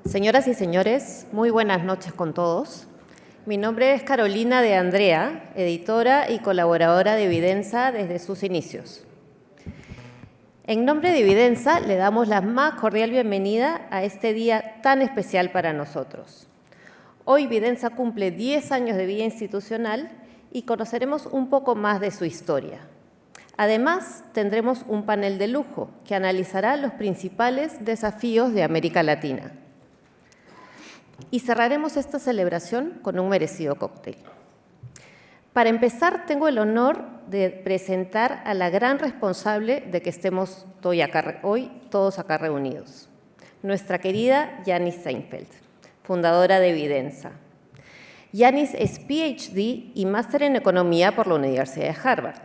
Señoras y señores, muy buenas noches con todos. Mi nombre es Carolina de Andrea, editora y colaboradora de Evidenza desde sus inicios. En nombre de Evidenza, le damos la más cordial bienvenida a este día tan especial para nosotros. Hoy Evidenza cumple 10 años de vida institucional y conoceremos un poco más de su historia. Además, tendremos un panel de lujo que analizará los principales desafíos de América Latina. Y cerraremos esta celebración con un merecido cóctel. Para empezar, tengo el honor de presentar a la gran responsable de que estemos hoy todos acá reunidos, nuestra querida Yanis Seinfeld, fundadora de Evidenza. Yanis es PhD y máster en Economía por la Universidad de Harvard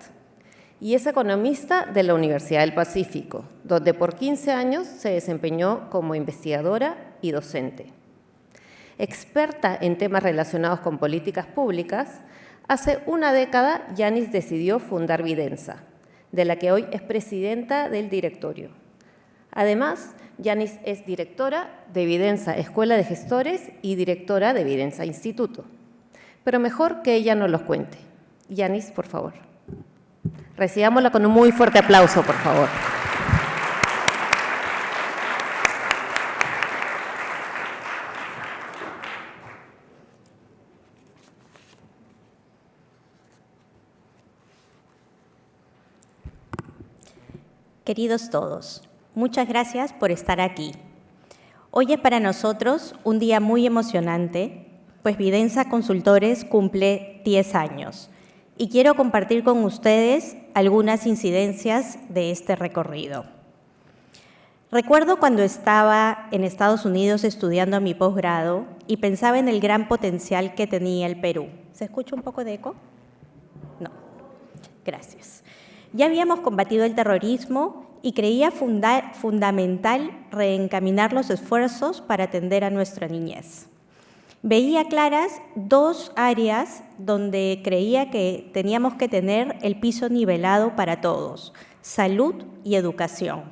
y es economista de la Universidad del Pacífico, donde por 15 años se desempeñó como investigadora y docente. Experta en temas relacionados con políticas públicas, hace una década Yanis decidió fundar Evidenza, de la que hoy es presidenta del directorio. Además, Yanis es directora de Evidenza Escuela de Gestores y directora de Evidenza Instituto. Pero mejor que ella nos los cuente. Yanis, por favor. Recibámosla con un muy fuerte aplauso, por favor. Queridos todos, muchas gracias por estar aquí. Hoy es para nosotros un día muy emocionante, pues Evidenza Consultores cumple 10 años y quiero compartir con ustedes algunas incidencias de este recorrido. Recuerdo cuando estaba en Estados Unidos estudiando mi posgrado y pensaba en el gran potencial que tenía el Perú. ¿Se escucha un poco de eco? No. Gracias. Ya habíamos combatido el terrorismo y creía fundamental reencaminar los esfuerzos para atender a nuestra niñez. Veía claras dos áreas donde creía que teníamos que tener el piso nivelado para todos: salud y educación.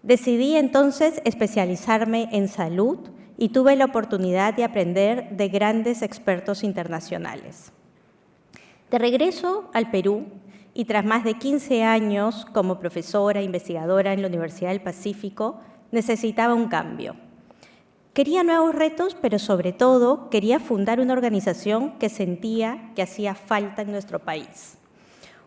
Decidí entonces especializarme en salud y tuve la oportunidad de aprender de grandes expertos internacionales. De regreso al Perú, y tras más de 15 años como profesora e investigadora en la Universidad del Pacífico, necesitaba un cambio. Quería nuevos retos, pero sobre todo quería fundar una organización que sentía que hacía falta en nuestro país.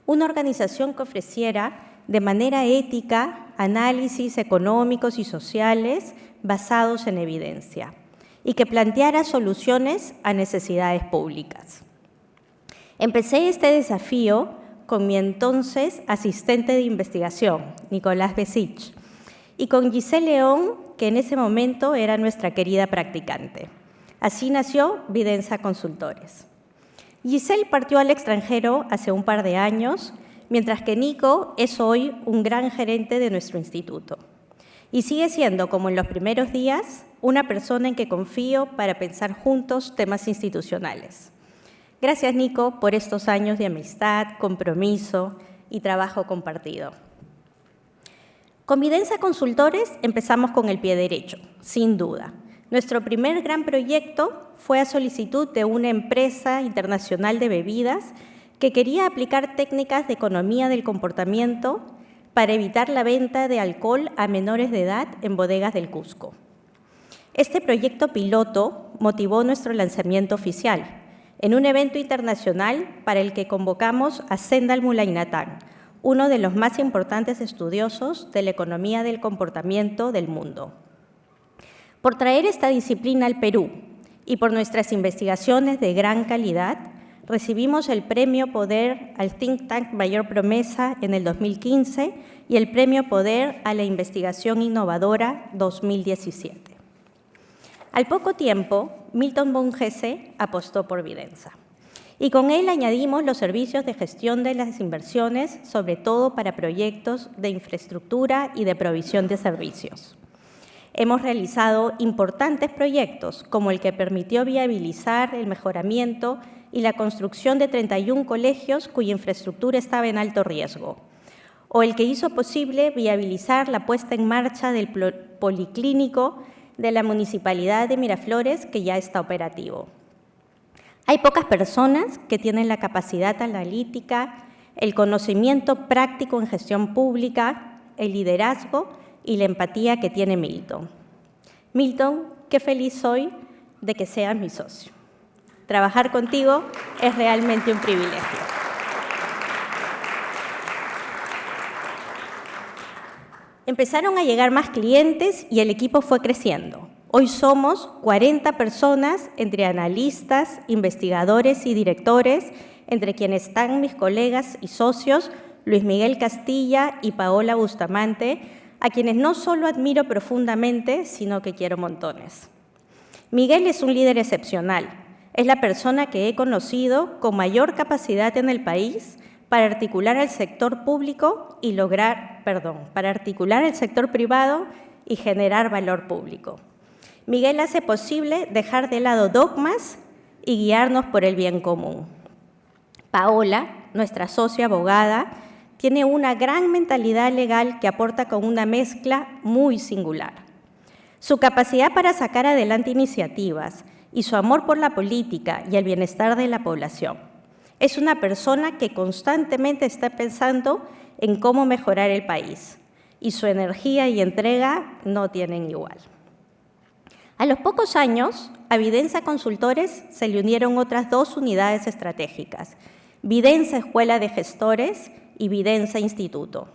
Una organización que ofreciera de manera ética análisis económicos y sociales basados en evidencia y que planteara soluciones a necesidades públicas. Empecé este desafío con mi entonces asistente de investigación, Nicolás Besich, y con Giselle León, que en ese momento era nuestra querida practicante. Así nació Evidenza Consultores. Giselle partió al extranjero hace un par de años, mientras que Nico es hoy un gran gerente de nuestro instituto. Y sigue siendo, como en los primeros días, una persona en que confío para pensar juntos temas institucionales. Gracias, Nico, por estos años de amistad, compromiso y trabajo compartido. Con Evidenza Consultores empezamos con el pie derecho, sin duda. Nuestro primer gran proyecto fue a solicitud de una empresa internacional de bebidas que quería aplicar técnicas de economía del comportamiento para evitar la venta de alcohol a menores de edad en bodegas del Cusco. Este proyecto piloto motivó nuestro lanzamiento oficial en un evento internacional para el que convocamos a Zendal Mulaynathan, uno de los más importantes estudiosos de la economía del comportamiento del mundo. Por traer esta disciplina al Perú y por nuestras investigaciones de gran calidad, recibimos el Premio Poder al Think Tank Mayor Promesa en el 2015 y el Premio Poder a la Investigación Innovadora 2017. Al poco tiempo, Milton von Hesse apostó por Evidenza y con él añadimos los servicios de gestión de las inversiones, sobre todo para proyectos de infraestructura y de provisión de servicios. Hemos realizado importantes proyectos, como el que permitió viabilizar el mejoramiento y la construcción de 31 colegios cuya infraestructura estaba en alto riesgo, o el que hizo posible viabilizar la puesta en marcha del policlínico de la Municipalidad de Miraflores, que ya está operativo. Hay pocas personas que tienen la capacidad analítica, el conocimiento práctico en gestión pública, el liderazgo y la empatía que tiene Milton. Milton, qué feliz soy de que seas mi socio. Trabajar contigo es realmente un privilegio. Empezaron a llegar más clientes y el equipo fue creciendo. Hoy somos 40 personas, entre analistas, investigadores y directores, entre quienes están mis colegas y socios, Luis Miguel Castilla y Paola Bustamante, a quienes no solo admiro profundamente, sino que quiero montones. Miguel es un líder excepcional. Es la persona que he conocido con mayor capacidad en el país para articular al sector público y para articular el sector privado y generar valor público. Miguel hace posible dejar de lado dogmas y guiarnos por el bien común. Paola, nuestra socia abogada, tiene una gran mentalidad legal que aporta con una mezcla muy singular. Su capacidad para sacar adelante iniciativas y su amor por la política y el bienestar de la población. Es una persona que constantemente está pensando en cómo mejorar el país, y su energía y entrega no tienen igual. A los pocos años, a Vidensa Consultores se le unieron otras 2 unidades estratégicas, Vidensa Escuela de Gestores y Vidensa Instituto.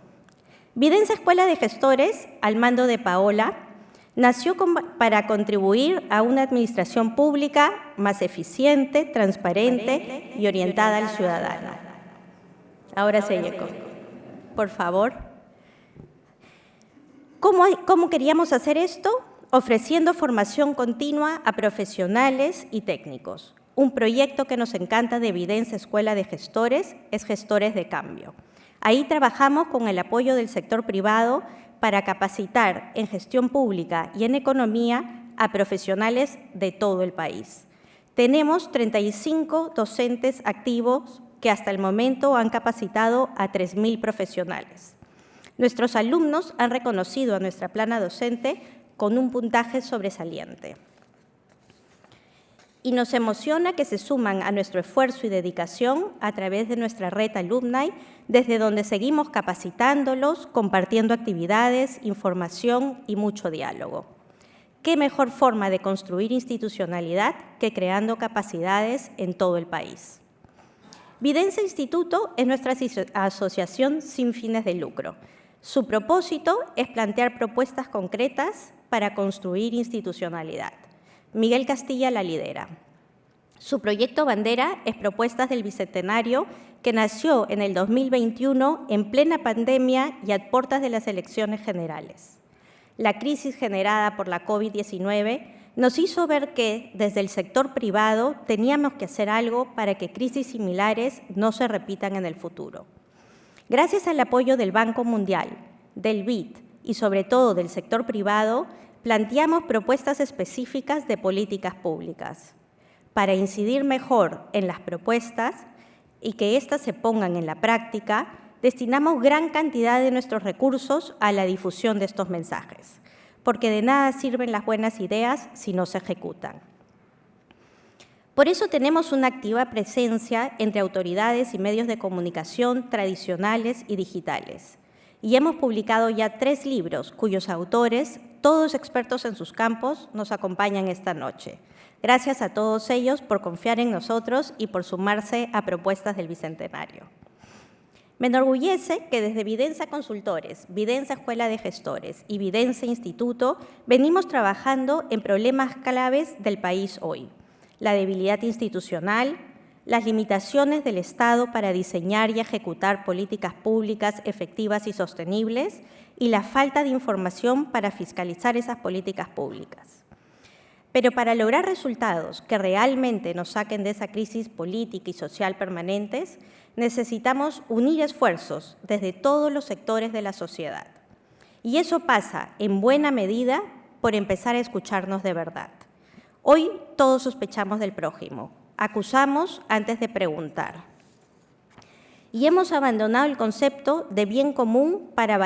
Vidensa Escuela de Gestores, al mando de Paola, nació para contribuir a una administración pública más eficiente, transparente y orientada al ciudadano. Ahora sí, Yeco. Por favor. ¿Cómo queríamos hacer esto? Ofreciendo formación continua a profesionales y técnicos. Un proyecto que nos encanta de Vidensa Escuela de Gestores es Gestores de Cambio. Ahí trabajamos con el apoyo del sector privado para capacitar en gestión pública y en economía a profesionales de todo el país. Tenemos 35 docentes activos que hasta el momento han capacitado a 3.000 profesionales. Nuestros alumnos han reconocido a nuestra plana docente con un puntaje sobresaliente. Y nos emociona que se suman a nuestro esfuerzo y dedicación a través de nuestra red Alumni, desde donde seguimos capacitándolos, compartiendo actividades, información y mucho diálogo. ¿Qué mejor forma de construir institucionalidad que creando capacidades en todo el país? Vidensa Instituto es nuestra asociación sin fines de lucro. Su propósito es plantear propuestas concretas para construir institucionalidad. Miguel Castilla la lidera. Su proyecto bandera es Propuestas del Bicentenario, que nació en el 2021 en plena pandemia y a puertas de las elecciones generales. La crisis generada por la COVID-19 nos hizo ver que, desde el sector privado, teníamos que hacer algo para que crisis similares no se repitan en el futuro. Gracias al apoyo del Banco Mundial, del BID y sobre todo del sector privado, planteamos propuestas específicas de políticas públicas. Para incidir mejor en las propuestas y que éstas se pongan en la práctica, destinamos gran cantidad de nuestros recursos a la difusión de estos mensajes, porque de nada sirven las buenas ideas si no se ejecutan. Por eso tenemos una activa presencia entre autoridades y medios de comunicación tradicionales y digitales. Y hemos publicado ya 3 libros cuyos autores, todos expertos en sus campos, nos acompañan esta noche. Gracias a todos ellos por confiar en nosotros y por sumarse a Propuestas del Bicentenario. Me enorgullece que desde Vidensa Consultores, Vidensa Escuela de Gestores y Vidensa Instituto venimos trabajando en problemas claves del país hoy. La debilidad institucional, las limitaciones del Estado para diseñar y ejecutar políticas públicas efectivas y sostenibles y la falta de información para fiscalizar esas políticas públicas. Pero para lograr resultados que realmente nos saquen de esa crisis política y social permanentes, necesitamos unir esfuerzos desde todos los sectores de la sociedad. Y eso pasa, en buena medida, por empezar a escucharnos de verdad. Hoy todos sospechamos del prójimo, acusamos antes de preguntar. Y hemos abandonado el concepto de bien común para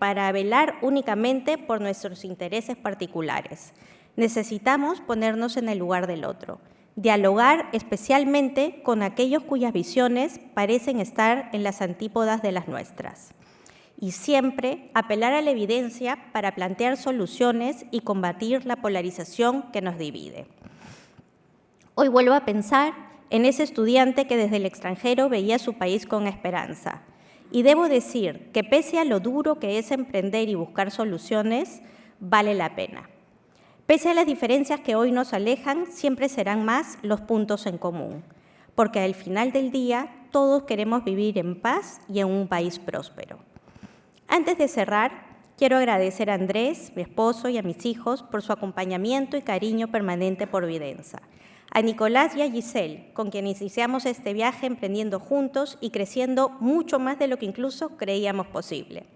para velar únicamente por nuestros intereses particulares. Necesitamos ponernos en el lugar del otro, dialogar especialmente con aquellos cuyas visiones parecen estar en las antípodas de las nuestras. Y siempre apelar a la evidencia para plantear soluciones y combatir la polarización que nos divide. Hoy vuelvo a pensar en ese estudiante que desde el extranjero veía su país con esperanza. Y debo decir que pese a lo duro que es emprender y buscar soluciones, vale la pena. Pese a las diferencias que hoy nos alejan, siempre serán más los puntos en común, porque al final del día todos queremos vivir en paz y en un país próspero. Antes de cerrar, quiero agradecer a Andrés, mi esposo, y a mis hijos por su acompañamiento y cariño permanente por Vidensa. A Nicolás y a Giselle, con quienes iniciamos este viaje emprendiendo juntos y creciendo mucho más de lo que incluso creíamos posible.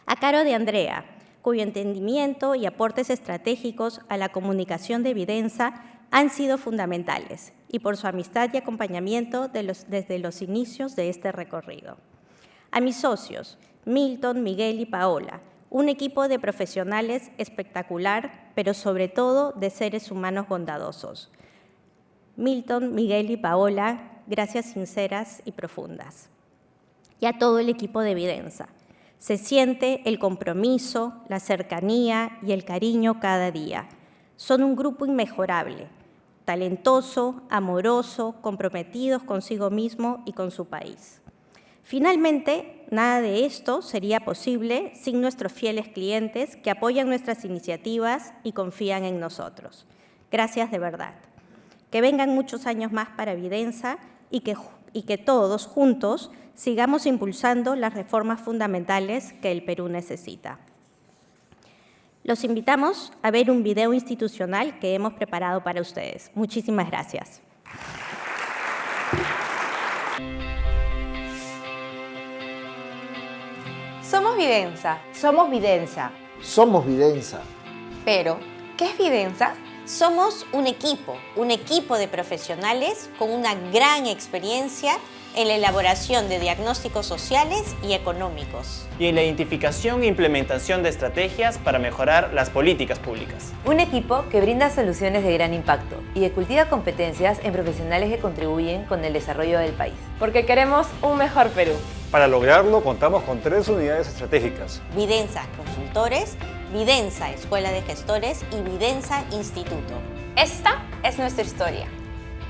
A Caro de Andrea, cuyo entendimiento y aportes estratégicos a la comunicación de Vidensa han sido fundamentales, y por su amistad y acompañamiento desde los inicios de este recorrido. A mis socios, Milton, Miguel y Paola, un equipo de profesionales espectacular, pero sobre todo de seres humanos bondadosos. Milton, Miguel y Paola, gracias sinceras y profundas. Y a todo el equipo de Vidensa. Se siente el compromiso, la cercanía y el cariño cada día. Son un grupo inmejorable, talentoso, amoroso, comprometidos consigo mismo y con su país. Finalmente, nada de esto sería posible sin nuestros fieles clientes que apoyan nuestras iniciativas y confían en nosotros. Gracias de verdad. Que vengan muchos años más para Vidensa y que todos juntos sigamos impulsando las reformas fundamentales que el Perú necesita. Los invitamos a ver un video institucional que hemos preparado para ustedes. Muchísimas gracias. Somos Vidensa. Somos Vidensa. Somos Vidensa. Pero, ¿qué es Vidensa? Somos un equipo de profesionales con una gran experiencia en la elaboración de diagnósticos sociales y económicos. Y en la identificación e implementación de estrategias para mejorar las políticas públicas. Un equipo que brinda soluciones de gran impacto y que cultiva competencias en profesionales que contribuyen con el desarrollo del país. Porque queremos un mejor Perú. Para lograrlo, contamos con 3 unidades estratégicas. Vidensa Consultores, Vidensa Escuela de Gestores y Vidensa Instituto. Esta es nuestra historia.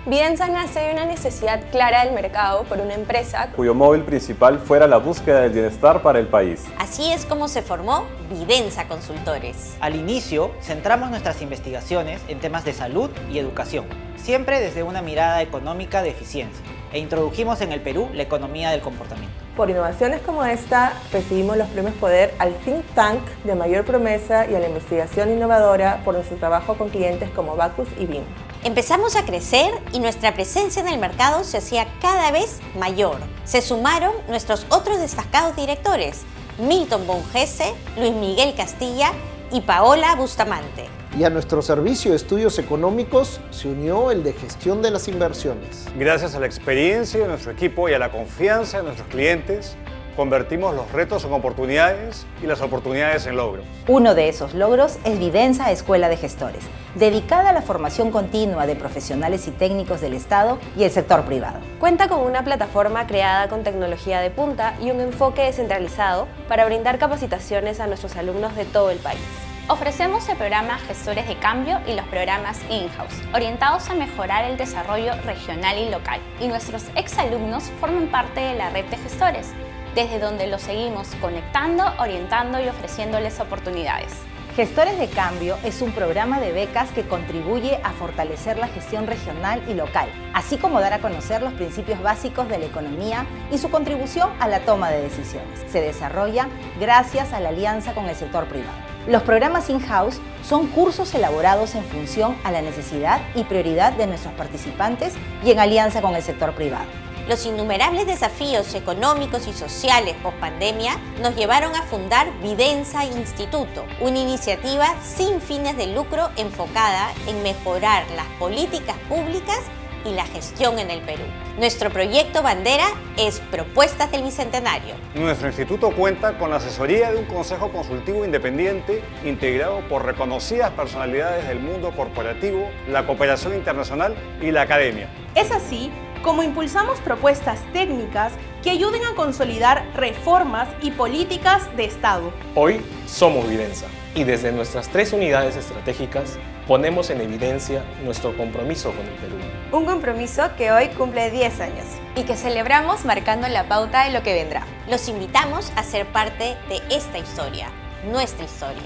Vidensa nace de una necesidad clara del mercado por una empresa cuyo móvil principal fuera la búsqueda del bienestar para el país. Así es como se formó Vidensa Consultores. Al inicio, centramos nuestras investigaciones en temas de salud y educación, siempre desde una mirada económica de eficiencia, e introdujimos en el Perú la economía del comportamiento. Por innovaciones como esta, recibimos los premios Poder al Think Tank de mayor promesa y a la investigación innovadora por nuestro trabajo con clientes como Bacus y BIM. Empezamos a crecer y nuestra presencia en el mercado se hacía cada vez mayor. Se sumaron nuestros otros destacados directores, Milton Bongese, Luis Miguel Castilla y Paola Bustamante. Y a nuestro servicio de estudios económicos se unió el de gestión de las inversiones. Gracias a la experiencia de nuestro equipo y a la confianza de nuestros clientes, convertimos los retos en oportunidades y las oportunidades en logros. Uno de esos logros es Vidensa Escuela de Gestores, dedicada a la formación continua de profesionales y técnicos del Estado y el sector privado. cuenta con una plataforma creada con tecnología de punta y un enfoque descentralizado para brindar capacitaciones a nuestros alumnos de todo el país. Ofrecemos el programa Gestores de Cambio y los programas in-house, orientados a mejorar el desarrollo regional y local. Y nuestros exalumnos forman parte de la red de gestores, desde donde los seguimos conectando, orientando y ofreciéndoles oportunidades. Gestores de Cambio es un programa de becas que contribuye a fortalecer la gestión regional y local, así como dar a conocer los principios básicos de la economía y su contribución a la toma de decisiones. Se desarrolla gracias a la alianza con el sector privado. Los programas in-house son cursos elaborados en función a la necesidad y prioridad de nuestros participantes y en alianza con el sector privado. Los innumerables desafíos económicos y sociales post-pandemia nos llevaron a fundar Vidensa Instituto, una iniciativa sin fines de lucro enfocada en mejorar las políticas públicas y la gestión en el Perú. Nuestro proyecto bandera es Propuestas del Bicentenario. Nuestro instituto cuenta con la asesoría de un consejo consultivo independiente integrado por reconocidas personalidades del mundo corporativo, la cooperación internacional y la academia. Es así como impulsamos propuestas técnicas que ayuden a consolidar reformas y políticas de Estado. Hoy somos Vidensa y desde nuestras 3 unidades estratégicas ponemos en evidencia nuestro compromiso con el Perú. Un compromiso que hoy cumple 10 años. Y que celebramos marcando la pauta de lo que vendrá. Los invitamos a ser parte de esta historia, nuestra historia.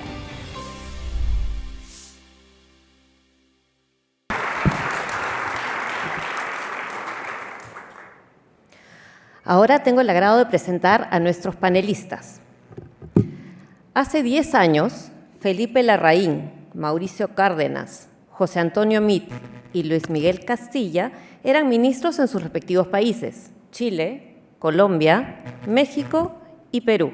Ahora tengo el agrado de presentar a nuestros panelistas. Hace 10 años, Felipe Larraín, Mauricio Cárdenas, José Antonio Meade y Luis Miguel Castilla eran ministros en sus respectivos países, Chile, Colombia, México y Perú.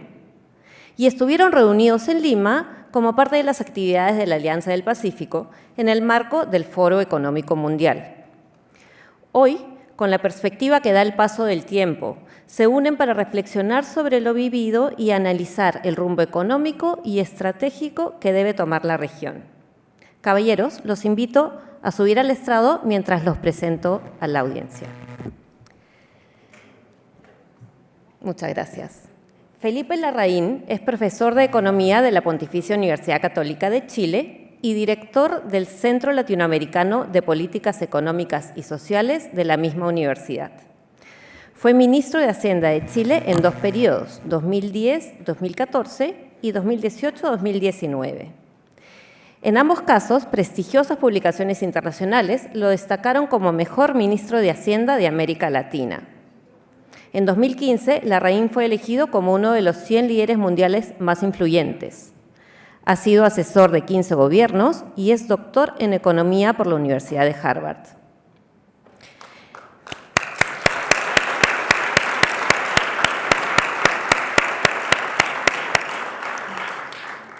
Y estuvieron reunidos en Lima como parte de las actividades de la Alianza del Pacífico en el marco del Foro Económico Mundial. Hoy, con la perspectiva que da el paso del tiempo, se unen para reflexionar sobre lo vivido y analizar el rumbo económico y estratégico que debe tomar la región. Caballeros, los invito a subir al estrado mientras los presento a la audiencia. Muchas gracias. Felipe Larraín es profesor de Economía de la Pontificia Universidad Católica de Chile y director del Centro Latinoamericano de Políticas Económicas y Sociales de la misma universidad. Fue ministro de Hacienda de Chile en 2 periodos, 2010-2014 y 2018-2019. En ambos casos, prestigiosas publicaciones internacionales lo destacaron como mejor ministro de Hacienda de América Latina. En 2015, Larraín fue elegido como uno de los 100 líderes mundiales más influyentes. Ha sido asesor de 15 gobiernos y es doctor en Economía por la Universidad de Harvard.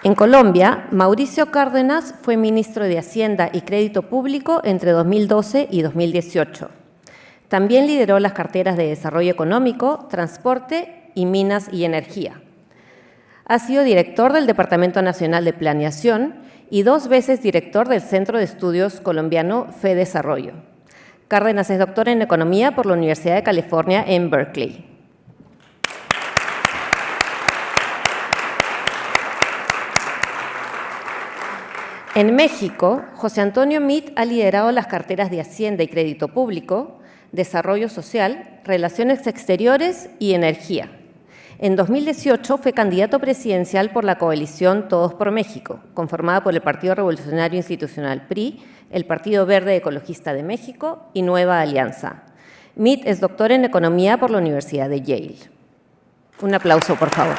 En Colombia, Mauricio Cárdenas fue ministro de Hacienda y Crédito Público entre 2012 y 2018. También lideró las carteras de Desarrollo Económico, Transporte y Minas y Energía. Ha sido director del Departamento Nacional de Planeación y 2 veces director del Centro de Estudios Colombiano FEDesarrollo. Cárdenas es doctor en Economía por la Universidad de California en Berkeley. En México, José Antonio Meade ha liderado las carteras de Hacienda y Crédito Público, Desarrollo Social, Relaciones Exteriores y Energía. En 2018 fue candidato presidencial por la coalición Todos por México, conformada por el Partido Revolucionario Institucional PRI, el Partido Verde Ecologista de México y Nueva Alianza. Meade es doctor en Economía por la Universidad de Yale. Un aplauso, por favor.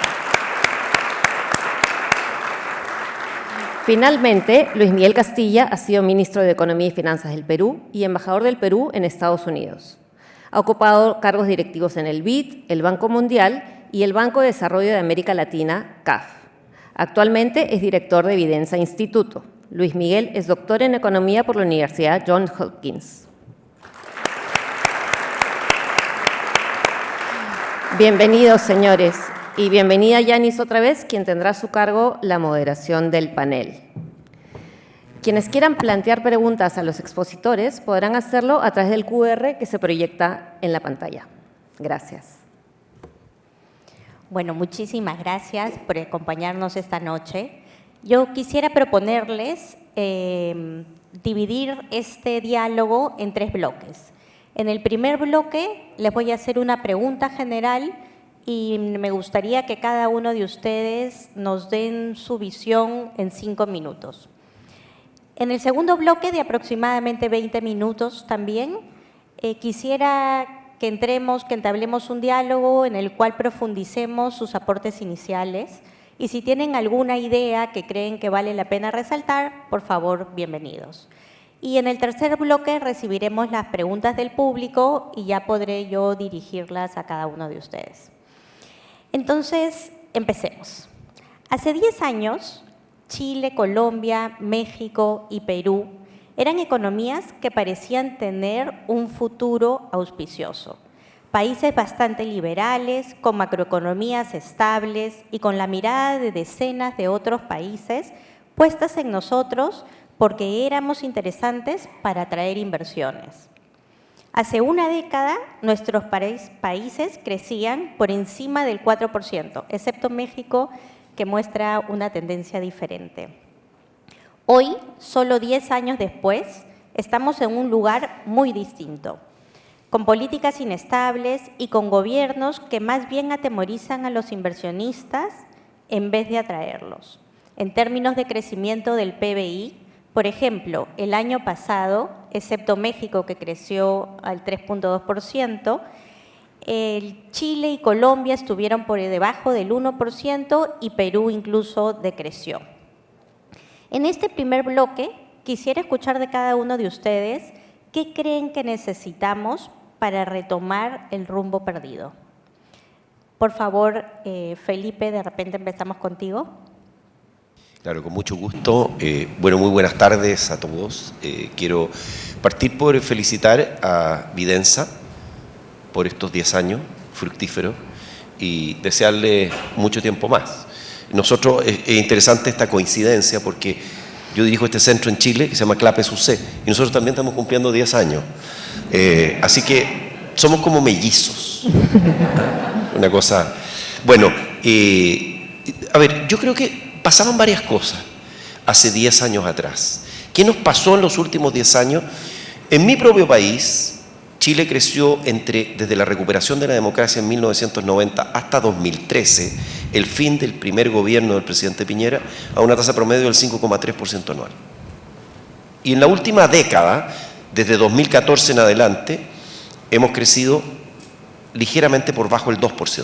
Finalmente, Luis Miguel Castilla ha sido ministro de Economía y Finanzas del Perú y embajador del Perú en Estados Unidos. Ha ocupado cargos directivos en el BID, el Banco Mundial y el Banco de Desarrollo de América Latina, CAF. Actualmente es director de Vidensa Instituto. Luis Miguel es doctor en Economía por la Universidad Johns Hopkins. Bienvenidos, señores. Y bienvenida Yanis otra vez, quien tendrá a su cargo la moderación del panel. Quienes quieran plantear preguntas a los expositores podrán hacerlo a través del QR que se proyecta en la pantalla. Gracias. Bueno, muchísimas gracias por acompañarnos esta noche. Yo quisiera proponerles dividir este diálogo en 3 bloques. En el primer bloque les voy a hacer una pregunta general y me gustaría que cada uno de ustedes nos den su visión en 5 minutos. En el segundo bloque, de aproximadamente 20 minutos también, quisiera que entablemos un diálogo en el cual profundicemos sus aportes iniciales y si tienen alguna idea que creen que vale la pena resaltar, por favor, bienvenidos. Y en el tercer bloque recibiremos las preguntas del público y ya podré yo dirigirlas a cada uno de ustedes. Entonces, empecemos. Hace 10 años, Chile, Colombia, México y Perú Eran economías que parecían tener un futuro auspicioso. Países bastante liberales, con macroeconomías estables y con la mirada de decenas de otros países puestas en nosotros porque éramos interesantes para atraer inversiones. Hace una década, nuestros países crecían por encima del 4%, excepto México, que muestra una tendencia diferente. Hoy, solo 10 años después, estamos en un lugar muy distinto, con políticas inestables y con gobiernos que más bien atemorizan a los inversionistas en vez de atraerlos. En términos de crecimiento del PBI, por ejemplo, el año pasado, excepto México, que creció al 3.2%, Chile y Colombia estuvieron por debajo del 1% y Perú incluso decreció. En este primer bloque, quisiera escuchar de cada uno de ustedes qué creen que necesitamos para retomar el rumbo perdido. Por favor, Felipe, de repente empezamos contigo. Claro, con mucho gusto. Bueno, muy buenas tardes a todos. Quiero partir por felicitar a Vidensa por estos 10 años fructíferos y desearle mucho tiempo más. Nosotros, es interesante esta coincidencia porque yo dirijo este centro en Chile que se llama CLAPES UC y nosotros también estamos cumpliendo 10 años. Así que somos como mellizos. Una cosa... Bueno, a ver, yo creo que pasaban varias cosas hace 10 años atrás. ¿Qué nos pasó en los últimos 10 años? En mi propio país, Chile creció desde la recuperación de la democracia en 1990 hasta 2013, el fin del primer gobierno del presidente Piñera, a una tasa promedio del 5,3% anual. Y en la última década, desde 2014 en adelante, hemos crecido ligeramente por bajo el 2%.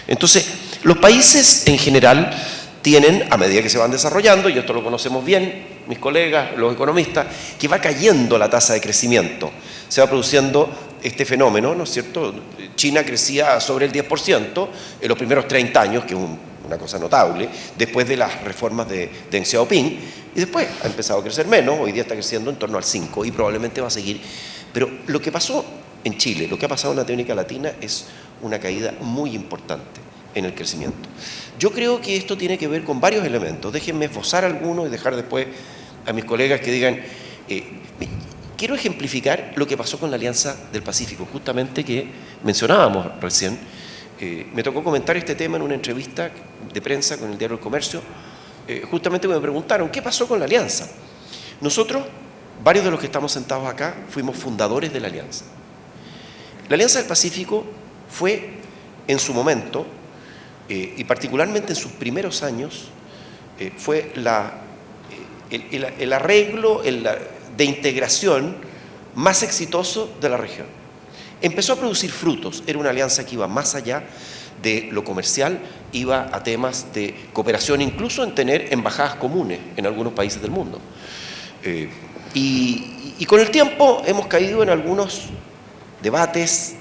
Entonces, los países en general tienen, a medida que se van desarrollando, y esto lo conocemos bien, mis colegas, los economistas, que va cayendo la tasa de crecimiento. Se va produciendo este fenómeno, ¿no es cierto? China crecía sobre el 10% en los primeros 30 años, que es una cosa notable, después de las reformas de Deng Xiaoping, y después ha empezado a crecer menos, hoy día está creciendo en torno al 5% y probablemente va a seguir. Pero lo que pasó en Chile, lo que ha pasado en Latinoamérica Latina es una caída muy importante en el crecimiento. Yo creo que esto tiene que ver con varios elementos. Déjenme esbozar algunos y dejar después a mis colegas que digan... Quiero ejemplificar lo que pasó con la Alianza del Pacífico, justamente que mencionábamos recién. Me tocó comentar este tema en una entrevista de prensa con el diario El Comercio, justamente me preguntaron, ¿qué pasó con la Alianza? Nosotros, varios de los que estamos sentados acá, fuimos fundadores de la Alianza. La Alianza del Pacífico fue, en su momento, y particularmente en sus primeros años, fue el arreglo de integración más exitoso de la región. Empezó a producir frutos, era una alianza que iba más allá de lo comercial, iba a temas de cooperación, incluso en tener embajadas comunes en algunos países del mundo. Y con el tiempo hemos caído en algunos debates,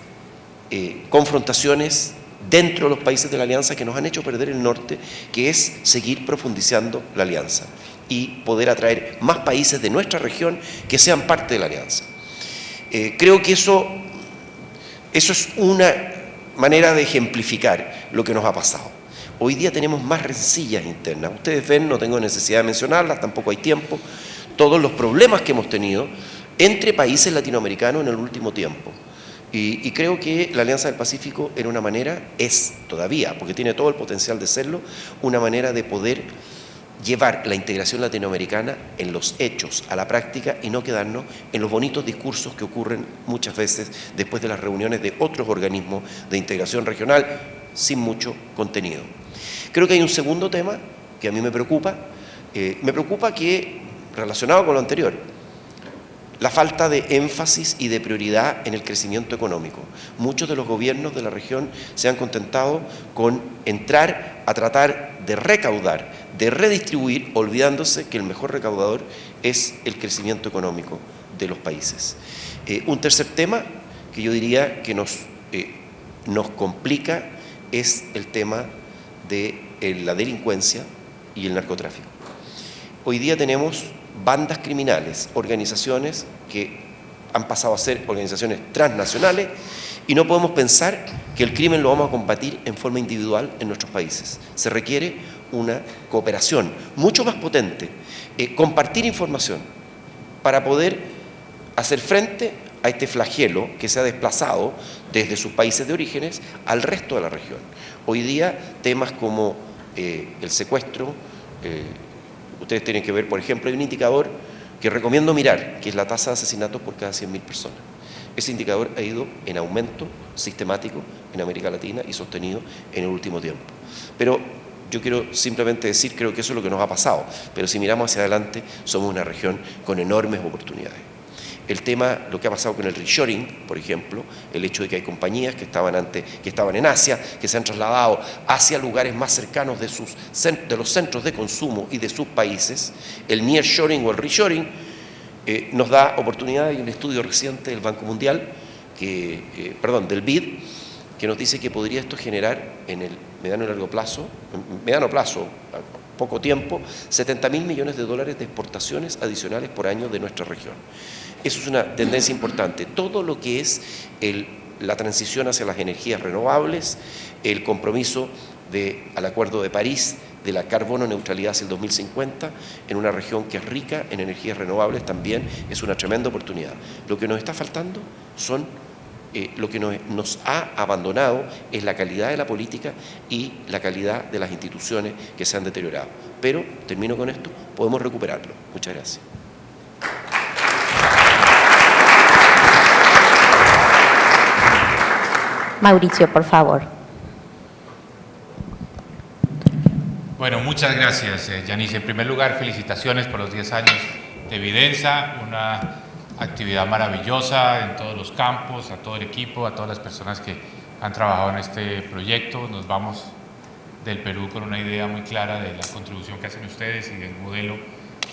confrontaciones dentro de los países de la alianza que nos han hecho perder el norte, que es seguir profundizando la alianza y poder atraer más países de nuestra región que sean parte de la alianza. Creo que eso es una manera de ejemplificar lo que nos ha pasado. Hoy día tenemos más rencillas internas. Ustedes ven, no tengo necesidad de mencionarlas, tampoco hay tiempo, todos los problemas que hemos tenido entre países latinoamericanos en el último tiempo. Y creo que la Alianza del Pacífico era una manera, es todavía, porque tiene todo el potencial de serlo, una manera de poder llevar la integración latinoamericana en los hechos, a la práctica, y no quedarnos en los bonitos discursos que ocurren muchas veces después de las reuniones de otros organismos de integración regional sin mucho contenido. Creo que hay un segundo tema que a mí me preocupa que, relacionado con lo anterior, la falta de énfasis y de prioridad en el crecimiento económico. Muchos de los gobiernos de la región se han contentado con entrar a tratar de recaudar, de redistribuir, olvidándose que el mejor recaudador es el crecimiento económico de los países. Un tercer tema que yo diría que nos complica es el tema de la delincuencia y el narcotráfico. hoy día tenemos bandas criminales, organizaciones que han pasado a ser organizaciones transnacionales y no podemos pensar que el crimen lo vamos a combatir en forma individual en nuestros países. Se requiere una cooperación mucho más potente, compartir información para poder hacer frente a este flagelo que se ha desplazado desde sus países de orígenes al resto de la región. Hoy día temas como el secuestro, ustedes tienen que ver, por ejemplo, hay un indicador que recomiendo mirar, que es la tasa de asesinatos por cada 100.000 personas. Ese indicador ha ido en aumento sistemático en América Latina y sostenido en el último tiempo. Pero yo quiero simplemente decir, creo que eso es lo que nos ha pasado, pero si miramos hacia adelante, somos una región con enormes oportunidades. El tema, lo que ha pasado con el reshoring, por ejemplo, el hecho de que hay compañías que estaban en Asia, que se han trasladado hacia lugares más cercanos de los centros de consumo y de sus países, el nearshoring o el reshoring, nos da oportunidad. Hay un estudio reciente del Banco Mundial, del BID, que nos dice que podría esto generar en el mediano plazo, a poco tiempo, 70.000 millones de dólares de exportaciones adicionales por año de nuestra región. Eso es una tendencia importante. Todo lo que es la transición hacia las energías renovables, el compromiso al Acuerdo de París de la carbono neutralidad hacia el 2050, en una región que es rica en energías renovables, también es una tremenda oportunidad. Lo que nos está faltando lo que nos ha abandonado es la calidad de la política y la calidad de las instituciones que se han deteriorado. Pero, termino con esto, podemos recuperarlo. Muchas gracias. Mauricio, por favor. Bueno, muchas gracias, Yanice. En primer lugar, felicitaciones por los 10 años de Vidensa, una actividad maravillosa en todos los campos, a todo el equipo, a todas las personas que han trabajado en este proyecto. Nos vamos del Perú con una idea muy clara de la contribución que hacen ustedes y del modelo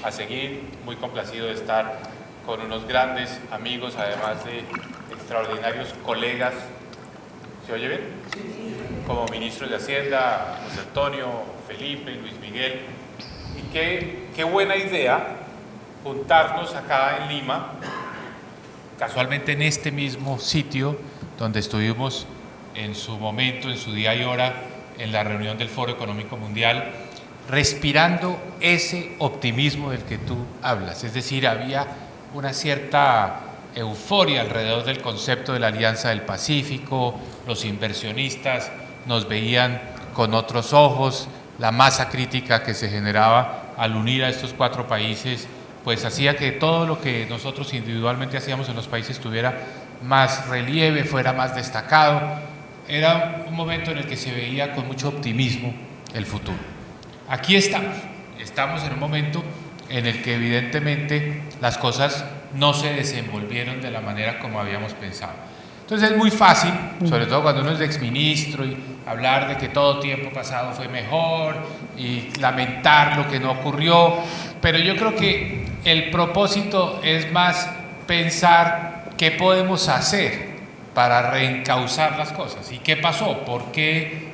a seguir. Muy complacido de estar con unos grandes amigos, además de extraordinarios colegas. ¿Se oye bien? Sí. Como ministros de Hacienda, José Antonio, Felipe, Luis Miguel. Y qué buena idea juntarnos acá en Lima, casualmente en este mismo sitio donde estuvimos en su momento, en su día y hora, en la reunión del Foro Económico Mundial, respirando ese optimismo del que tú hablas. Es decir, había una cierta euforia alrededor del concepto de la Alianza del Pacífico, los inversionistas nos veían con otros ojos, la masa crítica que se generaba al unir a estos 4 países, pues hacía que todo lo que nosotros individualmente hacíamos en los países tuviera más relieve, fuera más destacado. Era un momento en el que se veía con mucho optimismo el futuro. Aquí estamos en un momento en el que evidentemente las cosas no se desenvolvieron de la manera como habíamos pensado. Entonces es muy fácil, sobre todo cuando uno es exministro, y hablar de que todo tiempo pasado fue mejor y lamentar lo que no ocurrió, pero yo creo que el propósito es más pensar qué podemos hacer para reencauzar las cosas y qué pasó, por qué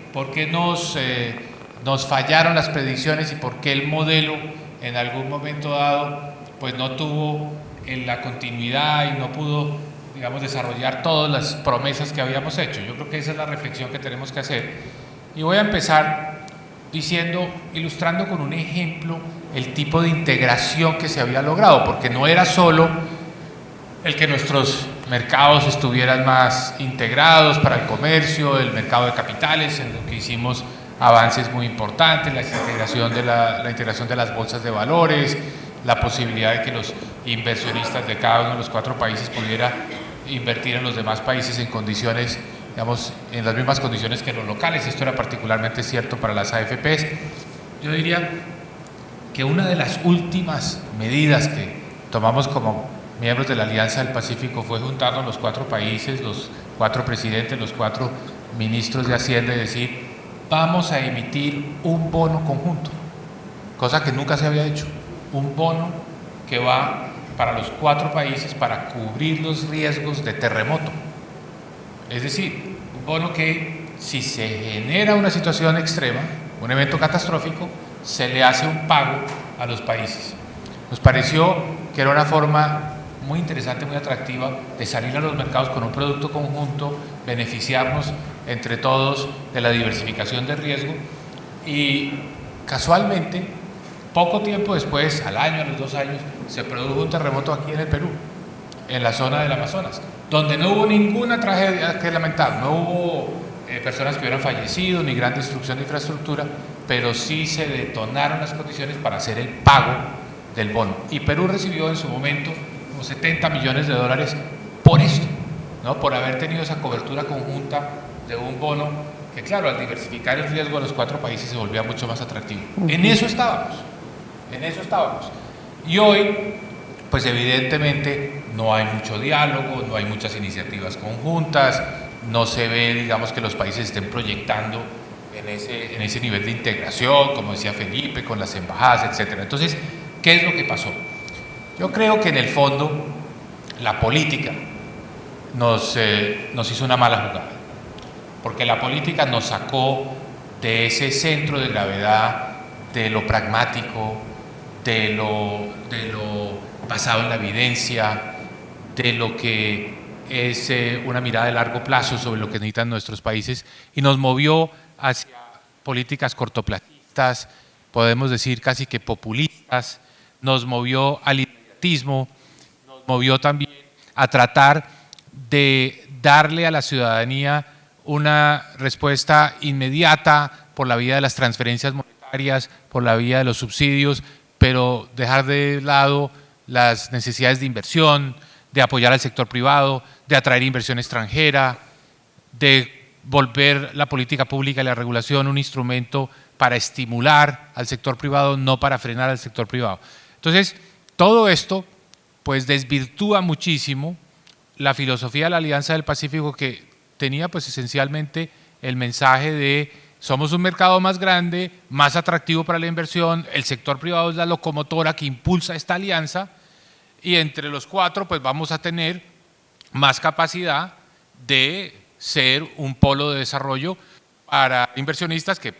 nos fallaron las predicciones y por qué el modelo en algún momento dado pues no tuvo la continuidad y no pudo, digamos, desarrollar todas las promesas que habíamos hecho. Yo creo que esa es la reflexión que tenemos que hacer. Y voy a empezar ilustrando con un ejemplo el tipo de integración que se había logrado, porque no era solo el que nuestros mercados estuvieran más integrados para el comercio, el mercado de capitales, en lo que hicimos avances muy importantes, la integración de las bolsas de valores, la posibilidad de que los inversionistas de cada uno de los 4 países pudiera invertir en los demás países en condiciones, digamos, en las mismas condiciones que los locales. Esto era particularmente cierto para las AFPs. Yo diría que una de las últimas medidas que tomamos como miembros de la Alianza del Pacífico fue juntarnos los 4 países, los 4 presidentes, los 4 ministros de Hacienda y decir, vamos a emitir un bono conjunto, cosa que nunca se había hecho, un bono que va para los 4 países para cubrir los riesgos de terremoto. Es decir, un bono que si se genera una situación extrema, un evento catastrófico, se le hace un pago a los países. Nos pareció que era una forma muy interesante, muy atractiva de salir a los mercados con un producto conjunto, beneficiarnos entre todos de la diversificación de riesgo y casualmente, poco tiempo después, al año, a los 2 años, se produjo un terremoto aquí en el Perú, en la zona del Amazonas, donde no hubo ninguna tragedia que lamentar, no hubo personas que hubieran fallecido ni gran destrucción de infraestructura, pero sí se detonaron las condiciones para hacer el pago del bono. Y Perú recibió en su momento como 70 millones de dólares por esto, ¿no? Por haber tenido esa cobertura conjunta de un bono que, claro, al diversificar el riesgo de los 4 países se volvía mucho más atractivo. En eso estábamos, en eso estábamos. Y hoy, pues evidentemente no hay mucho diálogo, no hay muchas iniciativas conjuntas, no se ve, digamos, que los países estén proyectando en ese nivel de integración, como decía Felipe, con las embajadas, etc. Entonces, ¿qué es lo que pasó? Yo creo que en el fondo la política nos hizo una mala jugada, porque la política nos sacó de ese centro de gravedad, de lo pragmático, de lo basado en la evidencia, de lo que es una mirada de largo plazo sobre lo que necesitan nuestros países, y nos movió hacia políticas cortoplacistas, podemos decir casi que populistas, nos movió al inmediatismo, nos movió también a tratar de darle a la ciudadanía una respuesta inmediata por la vía de las transferencias monetarias, por la vía de los subsidios, pero dejar de lado las necesidades de inversión, de apoyar al sector privado, de atraer inversión extranjera, de volver la política pública y la regulación un instrumento para estimular al sector privado, no para frenar al sector privado. Entonces, todo esto pues desvirtúa muchísimo la filosofía de la Alianza del Pacífico, que tenía pues esencialmente el mensaje de somos un mercado más grande, más atractivo para la inversión, el sector privado es la locomotora que impulsa esta alianza y entre los 4 pues vamos a tener más capacidad de ser un polo de desarrollo para inversionistas que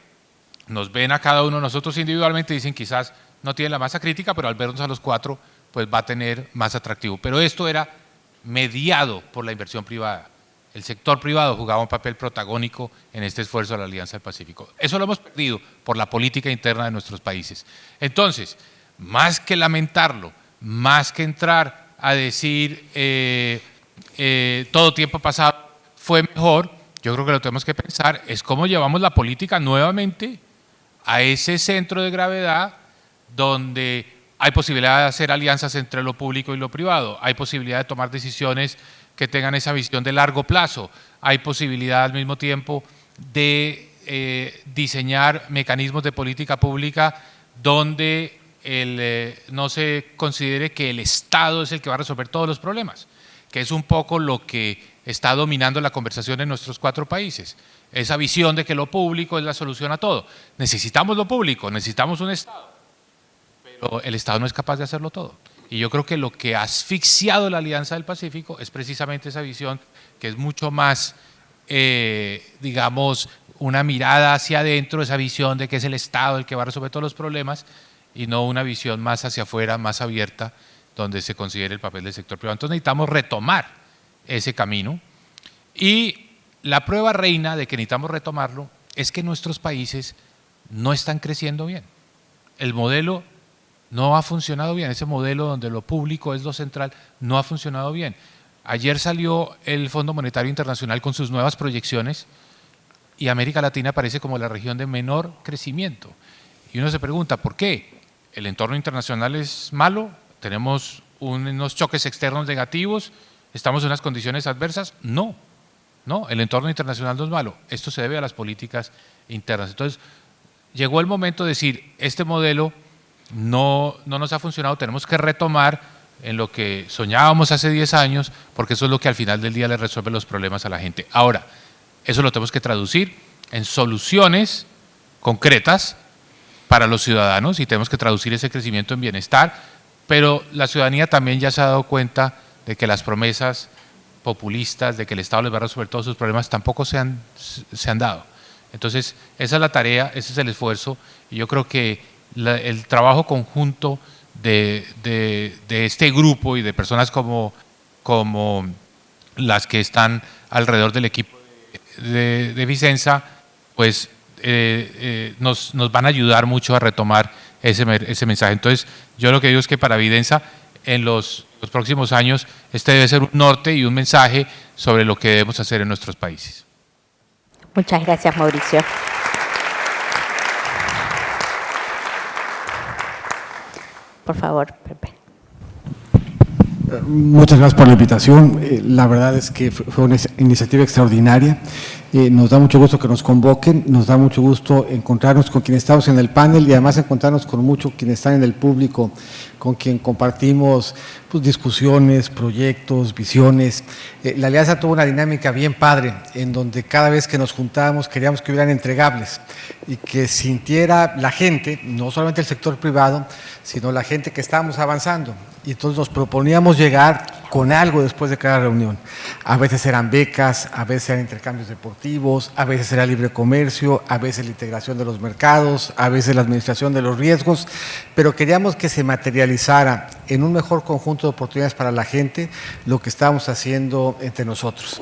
nos ven a cada uno de nosotros individualmente y dicen quizás no tienen la masa crítica, pero al vernos a los 4 pues va a tener más atractivo. Pero esto era mediado por la inversión privada. El sector privado jugaba un papel protagónico en este esfuerzo de la Alianza del Pacífico. Eso lo hemos perdido por la política interna de nuestros países. Entonces, más que lamentarlo, más que entrar a decir todo tiempo pasado fue mejor, yo creo que lo que tenemos que pensar es cómo llevamos la política nuevamente a ese centro de gravedad donde hay posibilidad de hacer alianzas entre lo público y lo privado, hay posibilidad de tomar decisiones que tengan esa visión de largo plazo, hay posibilidad al mismo tiempo de diseñar mecanismos de política pública donde no se considere que el Estado es el que va a resolver todos los problemas, que es un poco lo que está dominando la conversación en nuestros 4 países. Esa visión de que lo público es la solución a todo. Necesitamos lo público, necesitamos un Estado, pero el Estado no es capaz de hacerlo todo. Y yo creo que lo que ha asfixiado la Alianza del Pacífico es precisamente esa visión que es mucho más, digamos, una mirada hacia adentro, esa visión de que es el Estado el que va a resolver todos los problemas y no una visión más hacia afuera, más abierta, donde se considere el papel del sector privado. Entonces necesitamos retomar ese camino y la prueba reina de que necesitamos retomarlo es que nuestros países no están creciendo bien. El modelo no ha funcionado bien, ese modelo donde lo público es lo central no ha funcionado bien. Ayer salió el Fondo Monetario Internacional con sus nuevas proyecciones y América Latina aparece como la región de menor crecimiento. Y uno se pregunta, ¿por qué? ¿El entorno internacional es malo? ¿Tenemos unos choques externos negativos? ¿Estamos en unas condiciones adversas? No, el entorno internacional no es malo. Esto se debe a las políticas internas. Entonces, llegó el momento de decir, este modelo no nos ha funcionado, tenemos que retomar en lo que soñábamos hace 10 años, porque eso es lo que al final del día le resuelve los problemas a la gente. Ahora, eso lo tenemos que traducir en soluciones concretas para los ciudadanos y tenemos que traducir ese crecimiento en bienestar, pero la ciudadanía también ya se ha dado cuenta de que las promesas populistas de que el Estado les va a resolver todos sus problemas tampoco se han dado. Entonces, esa es la tarea, ese es el esfuerzo, y yo creo que el trabajo conjunto de este grupo y de personas como las que están alrededor del equipo de Vicenza, pues nos van a ayudar mucho a retomar ese mensaje. Entonces, yo lo que digo es que para Videnza, en los próximos años, este debe ser un norte y un mensaje sobre lo que debemos hacer en nuestros países. Muchas gracias, Mauricio. Por favor, Pepe. Muchas gracias por la invitación. La verdad es que fue una iniciativa extraordinaria. Nos da mucho gusto que nos convoquen, nos da mucho gusto encontrarnos con quienes estamos en el panel y además encontrarnos con muchos quienes están en el público, con quien compartimos pues, discusiones, proyectos, visiones. La alianza tuvo una dinámica bien padre, en donde cada vez que nos juntábamos queríamos que hubieran entregables y que sintiera la gente, no solamente el sector privado, sino la gente que estábamos avanzando. Y entonces nos proponíamos llegar con algo después de cada reunión. A veces eran becas, a veces eran intercambios deportivos, a veces era libre comercio, a veces la integración de los mercados, a veces la administración de los riesgos, pero queríamos que se materializara en un mejor conjunto de oportunidades para la gente lo que estábamos haciendo entre nosotros.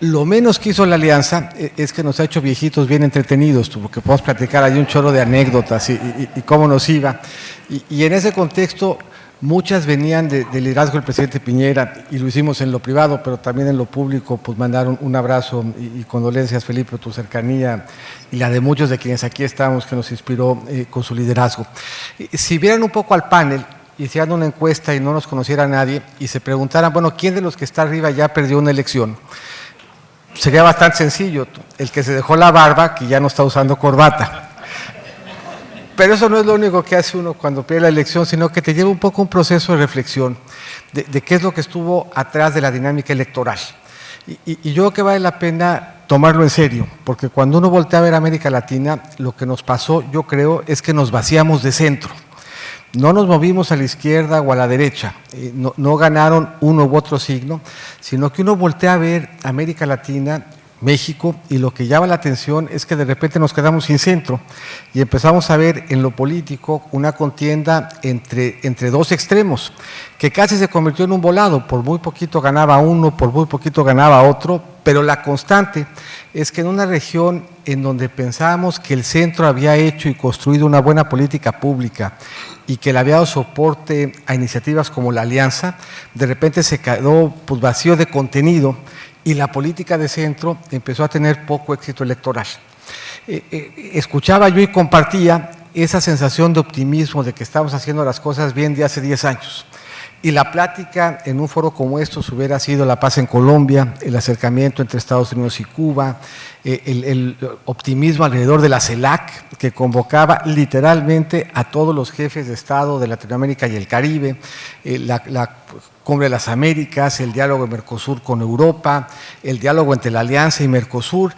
Lo menos que hizo la alianza es que nos ha hecho viejitos bien entretenidos, porque podemos platicar ahí un chorro de anécdotas y cómo nos iba. Y en ese contexto, muchas venían del liderazgo del presidente Piñera y lo hicimos en lo privado, pero también en lo público, pues mandaron un abrazo y condolencias, Felipe, por tu cercanía y la de muchos de quienes aquí estamos, que nos inspiró con su liderazgo. Si vieran un poco al panel, hicieran una encuesta y no nos conociera nadie y se preguntaran, bueno, ¿quién de los que está arriba ya perdió una elección? Sería bastante sencillo, el que se dejó la barba, que ya no está usando corbata. Pero eso no es lo único que hace uno cuando pierde la elección, sino que te lleva un poco un proceso de reflexión de qué es lo que estuvo atrás de la dinámica electoral. Y yo creo que vale la pena tomarlo en serio, porque cuando uno voltea a ver América Latina, lo que nos pasó, yo creo, es que nos vaciamos de centro. No nos movimos a la izquierda o a la derecha, no ganaron uno u otro signo, sino que uno voltea a ver América Latina, México, y lo que llama la atención es que de repente nos quedamos sin centro y empezamos a ver en lo político una contienda entre dos extremos, que casi se convirtió en un volado, por muy poquito ganaba uno, por muy poquito ganaba otro, pero la constante es que en una región en donde pensábamos que el centro había hecho y construido una buena política pública y que le había dado soporte a iniciativas como la Alianza, de repente se quedó pues, vacío de contenido y la política de centro empezó a tener poco éxito electoral. Escuchaba yo y compartía esa sensación de optimismo de que estamos haciendo las cosas bien de hace 10 años. Y la plática en un foro como estos hubiera sido la paz en Colombia, el acercamiento entre Estados Unidos y Cuba, el optimismo alrededor de la CELAC, que convocaba literalmente a todos los jefes de Estado de Latinoamérica y el Caribe, la Cumbre de las Américas, el diálogo de Mercosur con Europa, el diálogo entre la Alianza y Mercosur,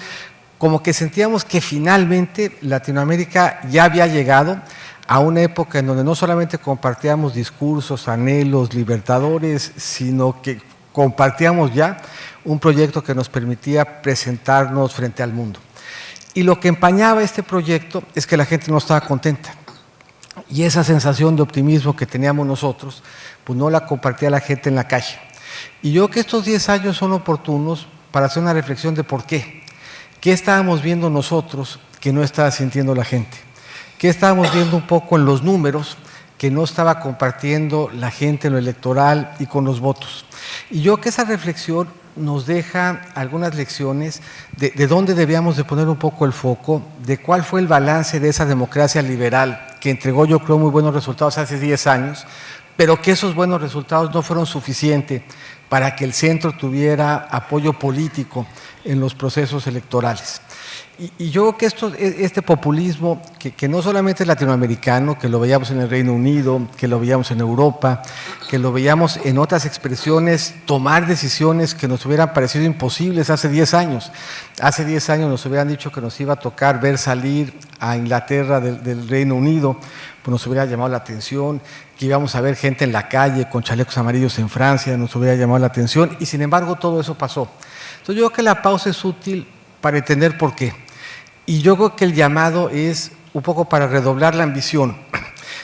como que sentíamos que finalmente Latinoamérica ya había llegado a una época en donde no solamente compartíamos discursos, anhelos, libertadores, sino que compartíamos ya un proyecto que nos permitía presentarnos frente al mundo. Y lo que empañaba este proyecto es que la gente no estaba contenta. Y esa sensación de optimismo que teníamos nosotros, pues no la compartía la gente en la calle. Y yo creo que estos 10 años son oportunos para hacer una reflexión de por qué. ¿Qué estábamos viendo nosotros que no estaba sintiendo la gente? ¿Qué estábamos viendo un poco en los números que no estaba compartiendo la gente en lo electoral y con los votos? Y yo creo que esa reflexión nos deja algunas lecciones de dónde debíamos de poner un poco el foco, de cuál fue el balance de esa democracia liberal que entregó, yo creo, muy buenos resultados hace 10 años, pero que esos buenos resultados no fueron suficientes para que el centro tuviera apoyo político en los procesos electorales. Y yo creo que este populismo, que no solamente es latinoamericano, que lo veíamos en el Reino Unido, que lo veíamos en Europa, que lo veíamos en otras expresiones, tomar decisiones que nos hubieran parecido imposibles hace 10 años. Hace 10 años nos hubieran dicho que nos iba a tocar ver salir a Inglaterra del Reino Unido, pues nos hubiera llamado la atención, que íbamos a ver gente en la calle con chalecos amarillos en Francia, nos hubiera llamado la atención, y sin embargo todo eso pasó. Entonces yo creo que la pausa es útil para entender por qué. Y yo creo que el llamado es un poco para redoblar la ambición.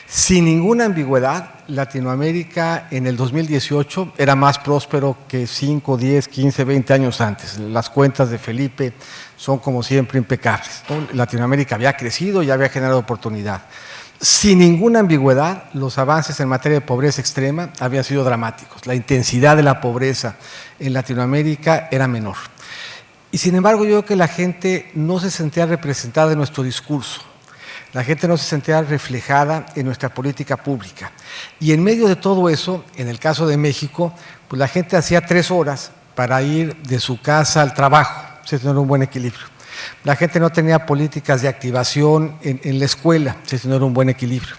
Sin ninguna ambigüedad, Latinoamérica en el 2018 era más próspero que 5, 10, 15, 20 años antes. Las cuentas de Felipe son, como siempre, impecables, ¿no? Latinoamérica había crecido y había generado oportunidad. Sin ninguna ambigüedad, los avances en materia de pobreza extrema habían sido dramáticos. La intensidad de la pobreza en Latinoamérica era menor. Y sin embargo, yo creo que la gente no se sentía representada en nuestro discurso. La gente no se sentía reflejada en nuestra política pública. Y en medio de todo eso, en el caso de México, pues la gente hacía 3 horas para ir de su casa al trabajo, se tenía un buen equilibrio. La gente no tenía políticas de activación en la escuela, se tenía un buen equilibrio.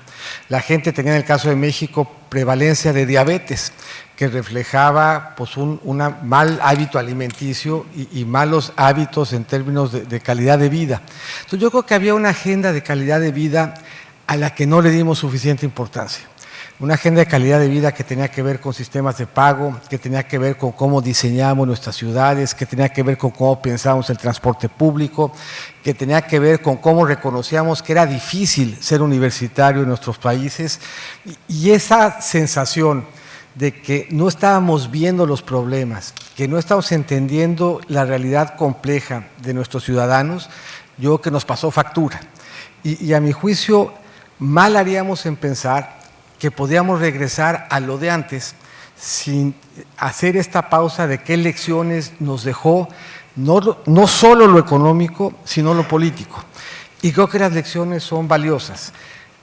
La gente tenía, en el caso de México, prevalencia de diabetes, que reflejaba pues, un mal hábito alimenticio y malos hábitos en términos de calidad de vida. Entonces yo creo que había una agenda de calidad de vida a la que no le dimos suficiente importancia. Una agenda de calidad de vida que tenía que ver con sistemas de pago, que tenía que ver con cómo diseñamos nuestras ciudades, que tenía que ver con cómo pensábamos el transporte público, que tenía que ver con cómo reconocíamos que era difícil ser universitario en nuestros países. Y esa sensación de que no estábamos viendo los problemas, que no estábamos entendiendo la realidad compleja de nuestros ciudadanos, yo creo que nos pasó factura. Y a mi juicio, mal haríamos en pensar que podíamos regresar a lo de antes sin hacer esta pausa de qué lecciones nos dejó no solo lo económico, sino lo político. Y creo que las lecciones son valiosas.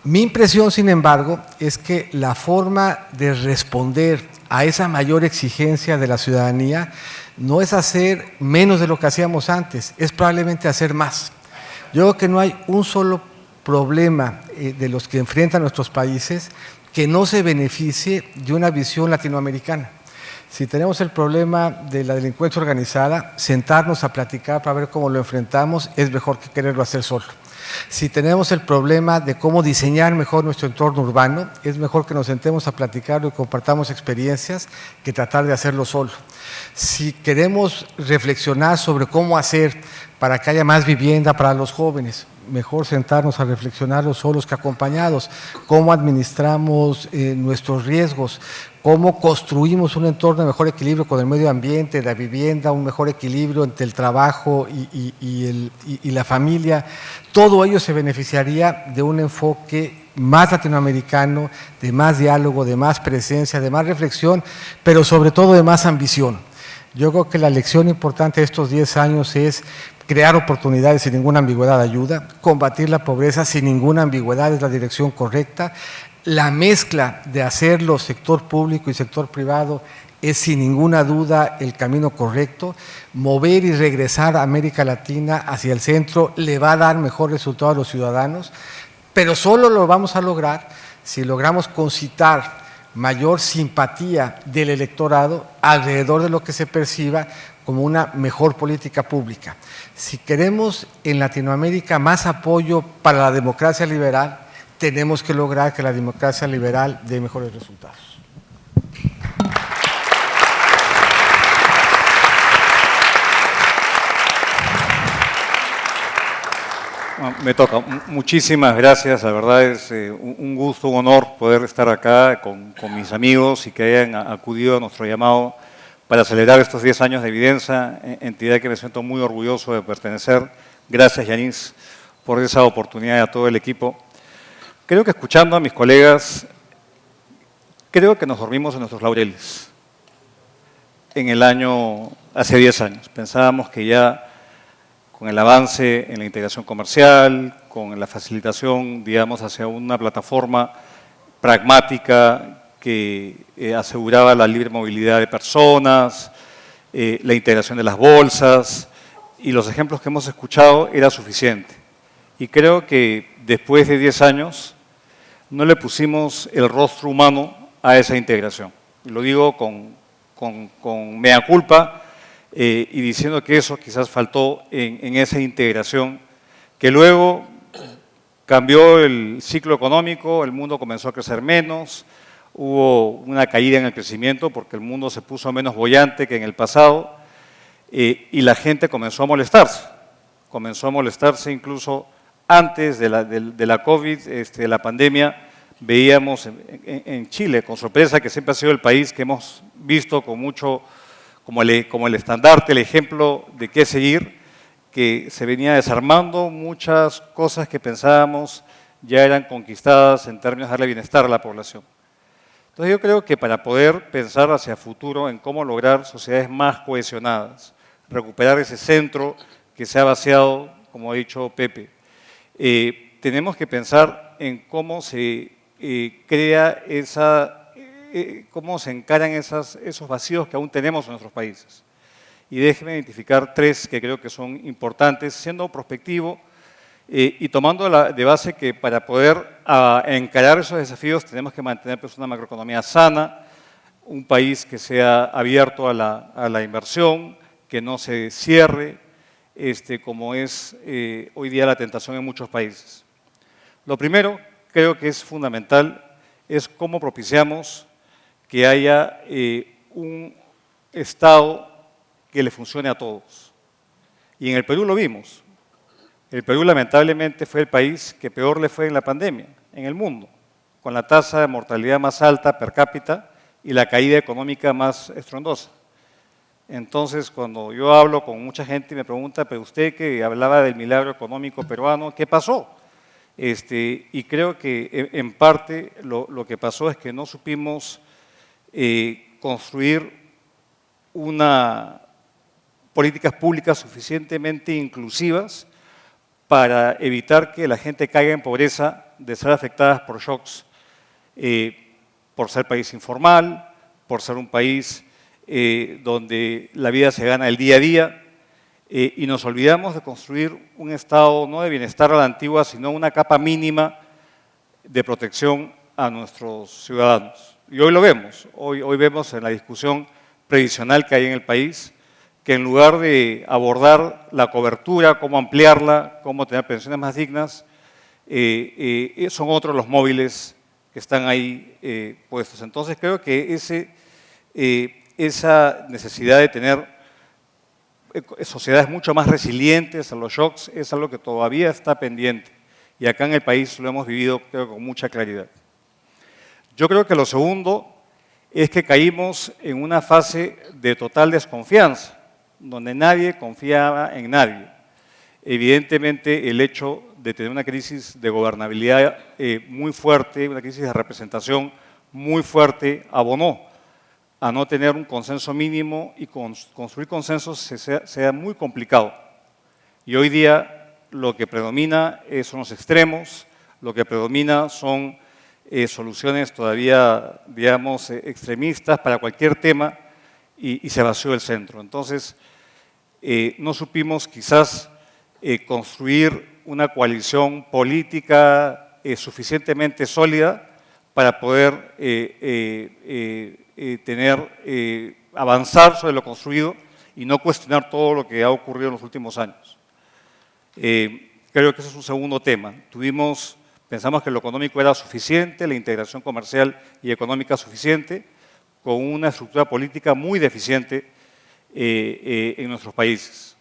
Mi impresión, sin embargo, es que la forma de responder a esa mayor exigencia de la ciudadanía no es hacer menos de lo que hacíamos antes, es probablemente hacer más. Yo creo que no hay un solo problema de los que enfrentan nuestros países que no se beneficie de una visión latinoamericana. Si tenemos el problema de la delincuencia organizada, sentarnos a platicar para ver cómo lo enfrentamos es mejor que quererlo hacer solo. Si tenemos el problema de cómo diseñar mejor nuestro entorno urbano, es mejor que nos sentemos a platicarlo y compartamos experiencias que tratar de hacerlo solo. Si queremos reflexionar sobre cómo hacer para que haya más vivienda para los jóvenes, mejor sentarnos a reflexionarlo solos que acompañados. Cómo administramos nuestros riesgos, cómo construimos un entorno de mejor equilibrio con el medio ambiente, la vivienda, un mejor equilibrio entre el trabajo y la familia. Todo ello se beneficiaría de un enfoque más latinoamericano, de más diálogo, de más presencia, de más reflexión, pero sobre todo de más ambición. Yo creo que la lección importante de estos 10 años es crear oportunidades sin ninguna ambigüedad ayuda, combatir la pobreza sin ninguna ambigüedad es la dirección correcta, la mezcla de hacerlo sector público y sector privado es sin ninguna duda el camino correcto, mover y regresar a América Latina hacia el centro le va a dar mejor resultado a los ciudadanos, pero solo lo vamos a lograr si logramos concitar mayor simpatía del electorado alrededor de lo que se perciba como una mejor política pública. Si queremos en Latinoamérica más apoyo para la democracia liberal, tenemos que lograr que la democracia liberal dé mejores resultados. Me toca. Muchísimas gracias. La verdad es un gusto, un honor poder estar acá con mis amigos y que hayan acudido a nuestro llamado para celebrar estos 10 años de Vidensa, entidad que me siento muy orgulloso de pertenecer. Gracias, Yanis, por esa oportunidad y a todo el equipo. Creo que escuchando a mis colegas, creo que nos dormimos en nuestros laureles. Hace 10 años, pensábamos que ya con el avance en la integración comercial, con la facilitación, digamos, hacia una plataforma pragmática que aseguraba la libre movilidad de personas, la integración de las bolsas y los ejemplos que hemos escuchado era suficiente. Y creo que después de 10 años no le pusimos el rostro humano a esa integración. Y lo digo con mea culpa y diciendo que eso quizás faltó en esa integración, que luego cambió el ciclo económico, el mundo comenzó a crecer menos, hubo una caída en el crecimiento porque el mundo se puso menos boyante que en el pasado y la gente comenzó a molestarse incluso antes de la COVID, de la pandemia, veíamos en Chile, con sorpresa, que siempre ha sido el país que hemos visto con mucho, como el estandarte, el ejemplo de qué seguir, que se venía desarmando muchas cosas que pensábamos ya eran conquistadas en términos de darle bienestar a la población. Entonces yo creo que para poder pensar hacia futuro en cómo lograr sociedades más cohesionadas, recuperar ese centro que se ha vaciado, como ha dicho Pepe, tenemos que pensar en cómo se crea cómo se encaran esos vacíos que aún tenemos en nuestros países. Y déjenme identificar tres que creo que son importantes, siendo prospectivo y tomando de base que para poder encarar esos desafíos tenemos que mantener pues, una macroeconomía sana, un país que sea abierto a la inversión, que no se cierre, como es hoy día la tentación en muchos países. Lo primero, creo que es fundamental, es cómo propiciamos que haya un Estado que le funcione a todos. Y en el Perú lo vimos. El Perú lamentablemente fue el país que peor le fue en la pandemia, en el mundo, con la tasa de mortalidad más alta per cápita y la caída económica más estruendosa. Entonces, cuando yo hablo con mucha gente y me pregunta, pero usted que hablaba del milagro económico peruano, ¿qué pasó? Y creo que en parte lo que pasó es que no supimos construir políticas públicas suficientemente inclusivas para evitar que la gente caiga en pobreza de ser afectadas por shocks, por ser país informal, por ser un país donde la vida se gana el día a día, y nos olvidamos de construir un estado no de bienestar a la antigua, sino una capa mínima de protección a nuestros ciudadanos. Y hoy lo vemos, hoy vemos en la discusión previsional que hay en el país, que en lugar de abordar la cobertura, cómo ampliarla, cómo tener pensiones más dignas, son otros los móviles que están ahí puestos. Entonces creo que esa necesidad de tener sociedades mucho más resilientes a los shocks es algo que todavía está pendiente. Y acá en el país lo hemos vivido, creo, con mucha claridad. Yo creo que lo segundo es que caímos en una fase de total desconfianza, donde nadie confiaba en nadie. Evidentemente, el hecho de tener una crisis de gobernabilidad muy fuerte, una crisis de representación muy fuerte, abonó a no tener un consenso mínimo y construir consensos sea muy complicado. Y hoy día lo que predomina son los extremos, lo que predomina son soluciones todavía, digamos, extremistas para cualquier tema y se vació el centro. Entonces, no supimos quizás construir una coalición política suficientemente sólida para poder avanzar sobre lo construido y no cuestionar todo lo que ha ocurrido en los últimos años. Creo que ese es un segundo tema. Pensamos que lo económico era suficiente, la integración comercial y económica suficiente, con una estructura política muy deficiente en nuestros países.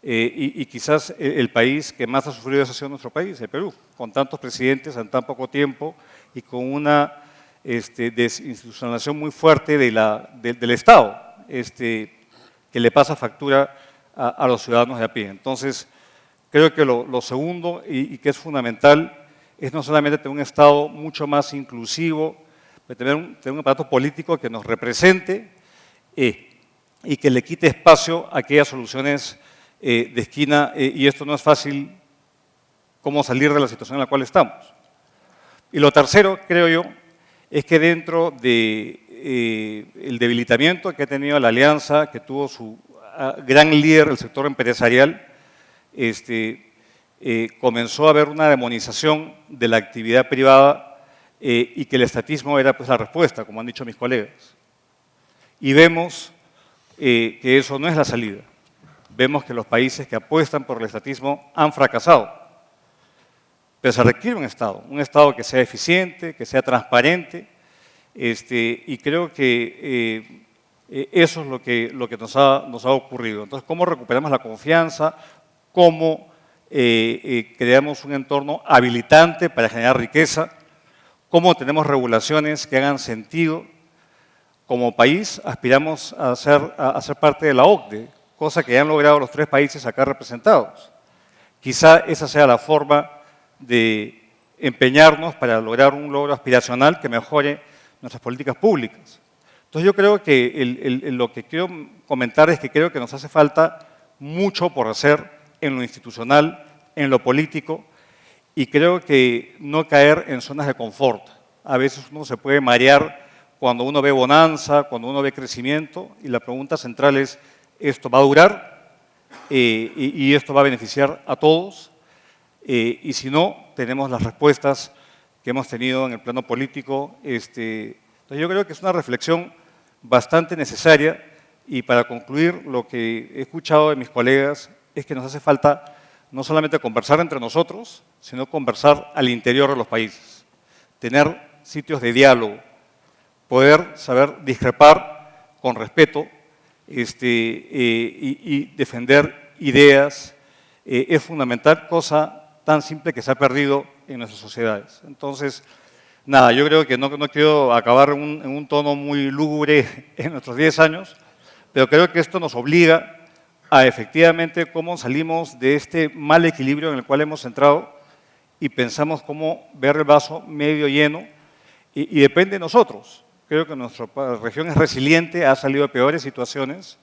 Y quizás el país que más ha sufrido eso ha sido nuestro país, el Perú, con tantos presidentes en tan poco tiempo y con una desinstitucionalización muy fuerte del Estado, que le pasa factura a los ciudadanos de a pie. Entonces, creo que lo segundo y que es fundamental es no solamente tener un Estado mucho más inclusivo, pero tener un aparato político que nos represente y que le quite espacio a aquellas soluciones de esquina, y esto no es fácil, cómo salir de la situación en la cual estamos. Y lo tercero, creo yo, es que dentro del debilitamiento que ha tenido la alianza, que tuvo su gran líder, el sector empresarial, comenzó a haber una demonización de la actividad privada y que el estatismo era pues la respuesta, como han dicho mis colegas. Y vemos que eso no es la salida. Vemos que los países que apuestan por el estatismo han fracasado. Pero se requiere un Estado que sea eficiente, que sea transparente, y creo que eso es lo que nos ha ocurrido. Entonces, ¿cómo recuperamos la confianza? ¿Cómo creamos un entorno habilitante para generar riqueza? cómo tenemos regulaciones que hagan sentido. Como país aspiramos a ser parte de la OCDE, cosa que ya han logrado los 3 países acá representados. Quizá esa sea la forma de empeñarnos para lograr un logro aspiracional que mejore nuestras políticas públicas. Entonces yo creo que lo que quiero comentar es que creo que nos hace falta mucho por hacer en lo institucional, en lo político, y creo que no caer en zonas de confort. A veces uno se puede marear cuando uno ve bonanza, cuando uno ve crecimiento, y la pregunta central es, ¿esto va a durar? Y esto va a beneficiar a todos, y si no, tenemos las respuestas que hemos tenido en el plano político. Entonces yo creo que es una reflexión bastante necesaria, y para concluir, lo que he escuchado de mis colegas es que nos hace falta no solamente conversar entre nosotros, sino conversar al interior de los países, tener sitios de diálogo, poder saber discrepar con respeto y defender ideas es fundamental, cosa tan simple que se ha perdido en nuestras sociedades. Entonces, nada, yo creo que no quiero acabar en un tono muy lúgubre en nuestros 10 años, pero creo que esto nos obliga a efectivamente cómo salimos de este mal equilibrio en el cual hemos entrado y pensamos cómo ver el vaso medio lleno, y depende de nosotros. Creo que nuestra región es resiliente, ha salido de peores situaciones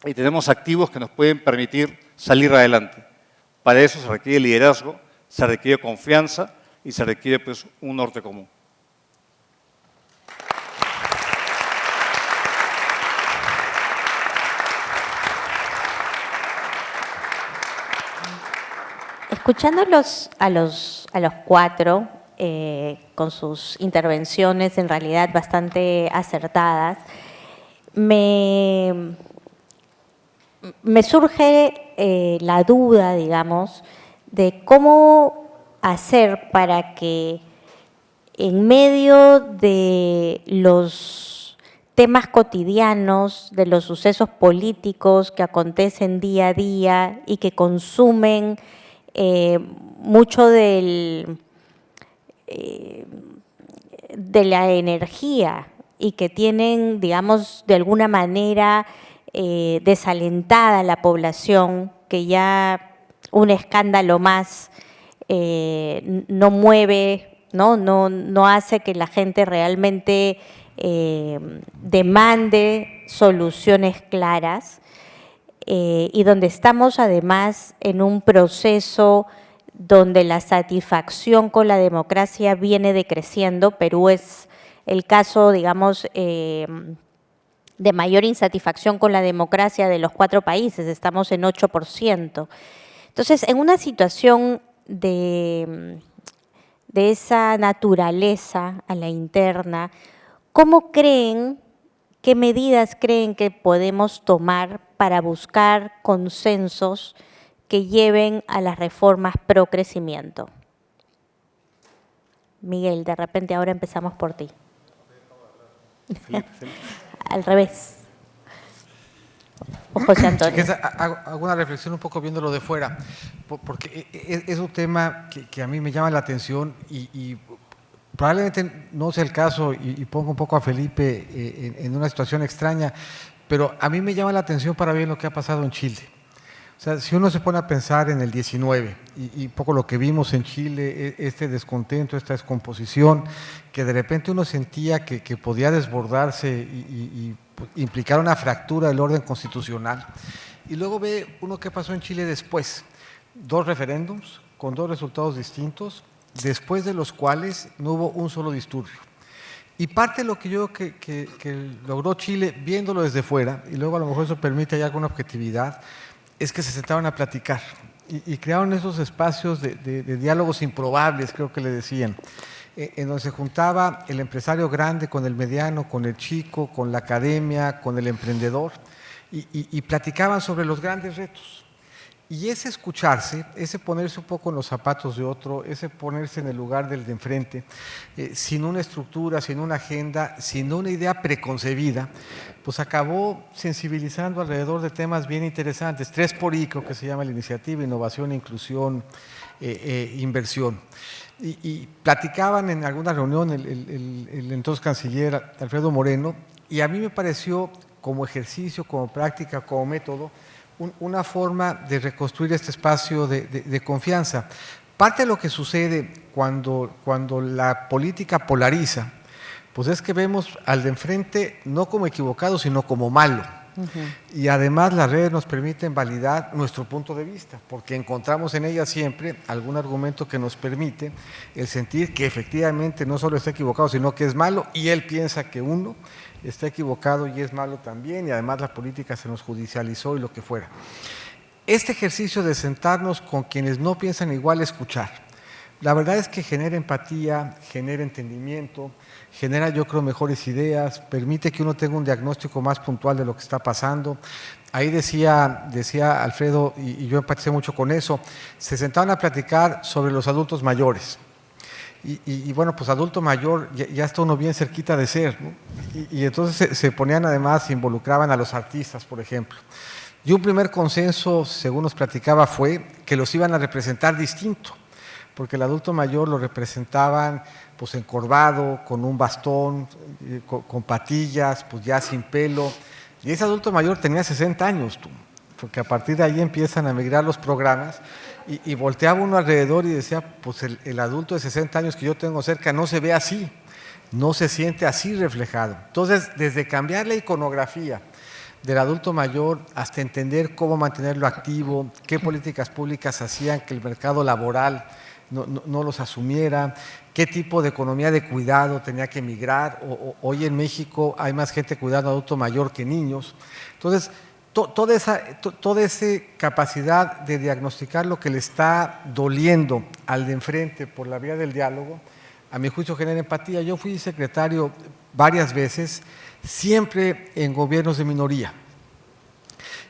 y tenemos activos que nos pueden permitir salir adelante. Para eso se requiere liderazgo, se requiere confianza y se requiere pues, un norte común. Escuchándolos a los 4, con sus intervenciones en realidad bastante acertadas, me surge la duda, digamos, de cómo hacer para que en medio de los temas cotidianos, de los sucesos políticos que acontecen día a día y que consumen mucho de la energía y que tienen, digamos, de alguna manera desalentada la población, que ya un escándalo más no mueve, no hace que la gente realmente demande soluciones claras, y donde estamos además en un proceso donde la satisfacción con la democracia viene decreciendo. Perú es el caso, digamos, de mayor insatisfacción con la democracia de los 4 países, estamos en 8%. Entonces, en una situación de esa naturaleza a la interna, ¿cómo creen, qué medidas creen que podemos tomar para buscar consensos que lleven a las reformas pro crecimiento? Miguel, de repente ahora empezamos por ti. Al revés. O José Antonio. Hago una reflexión un poco viéndolo de fuera, porque es un tema que a mí me llama la atención y probablemente no sea el caso, y pongo un poco a Felipe en una situación extraña, pero a mí me llama la atención para ver lo que ha pasado en Chile. O sea, si uno se pone a pensar en el 19 y poco lo que vimos en Chile, este descontento, esta descomposición, que de repente uno sentía que podía desbordarse y implicar una fractura del orden constitucional. Y luego ve uno qué pasó en Chile después. 2 referéndums con 2 resultados distintos, después de los cuales no hubo un solo disturbio. Y parte de lo que yo creo que logró Chile, viéndolo desde fuera, y luego a lo mejor eso permite ya alguna objetividad, es que se sentaron a platicar y crearon esos espacios de diálogos improbables, creo que le decían, en donde se juntaba el empresario grande con el mediano, con el chico, con la academia, con el emprendedor, y platicaban sobre los grandes retos. Y ese escucharse, ese ponerse un poco en los zapatos de otro, ese ponerse en el lugar del de enfrente, sin una estructura, sin una agenda, sin una idea preconcebida, pues acabó sensibilizando alrededor de temas bien interesantes. 3 por I, creo que se llama la iniciativa: innovación, inclusión, inversión. y platicaban en alguna reunión el entonces canciller Alfredo Moreno, y a mí me pareció como ejercicio, como práctica, como método, una forma de reconstruir este espacio de confianza. Parte de lo que sucede cuando la política polariza, pues es que vemos al de enfrente no como equivocado, sino como malo. Y además las redes nos permiten validar nuestro punto de vista, porque encontramos en ellas siempre algún argumento que nos permite el sentir que efectivamente no solo está equivocado, sino que es malo, y él piensa que uno está equivocado y es malo también, y además la política se nos judicializó y lo que fuera. Este ejercicio de sentarnos con quienes no piensan igual, escuchar, la verdad es que genera empatía, genera entendimiento, genera, yo creo, mejores ideas, permite que uno tenga un diagnóstico más puntual de lo que está pasando. Ahí decía Alfredo, y yo empaticé mucho con eso, se sentaban a platicar sobre los adultos mayores. Y bueno, pues adulto mayor ya está uno bien cerquita de ser, ¿no? Y entonces se ponían además, se involucraban a los artistas, por ejemplo. Y un primer consenso, según nos platicaba, fue que los iban a representar distinto, porque el adulto mayor lo representaban pues encorvado, con un bastón, con patillas, pues ya sin pelo. Y ese adulto mayor tenía 60 años, porque a partir de ahí empiezan a migrar los programas, y volteaba uno alrededor y decía, pues el adulto de 60 años que yo tengo cerca no se ve así, no se siente así reflejado. Entonces, desde cambiar la iconografía del adulto mayor hasta entender cómo mantenerlo activo, qué políticas públicas hacían que el mercado laboral no los asumiera, qué tipo de economía de cuidado tenía que migrar. Hoy en México hay más gente cuidando a adulto mayor que niños. Entonces, toda esa capacidad de diagnosticar lo que le está doliendo al de enfrente por la vía del diálogo, a mi juicio genera empatía. Yo fui secretario varias veces, siempre en gobiernos de minoría.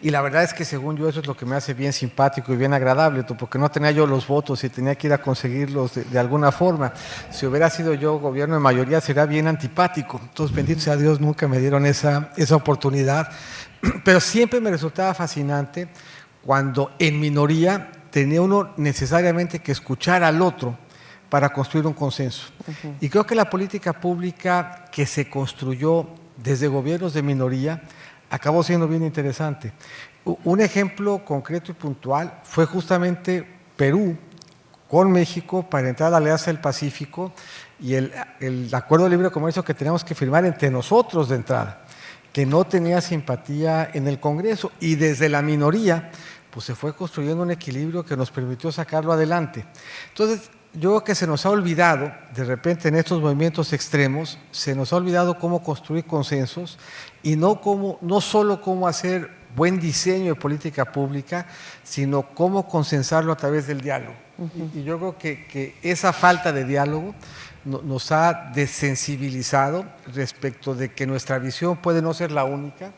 Y la verdad es que según yo eso es lo que me hace bien simpático y bien agradable, porque no tenía yo los votos y tenía que ir a conseguirlos de alguna forma. Si hubiera sido yo gobierno de mayoría sería bien antipático. Entonces, bendito sea Dios, nunca me dieron esa oportunidad. Pero siempre me resultaba fascinante cuando en minoría tenía uno necesariamente que escuchar al otro para construir un consenso. Y creo que la política pública que se construyó desde gobiernos de minoría acabó siendo bien interesante. Un ejemplo concreto y puntual fue justamente Perú con México para entrar a la Alianza del Pacífico y el acuerdo de libre comercio que teníamos que firmar entre nosotros de entrada, que no tenía simpatía en el Congreso, y desde la minoría pues se fue construyendo un equilibrio que nos permitió sacarlo adelante. Entonces, yo creo que se nos ha olvidado, de repente en estos movimientos extremos, se nos ha olvidado cómo construir consensos y no solo cómo hacer buen diseño de política pública, sino cómo consensarlo a través del diálogo. Y yo creo que esa falta de diálogo nos ha desensibilizado respecto de que nuestra visión puede no ser la única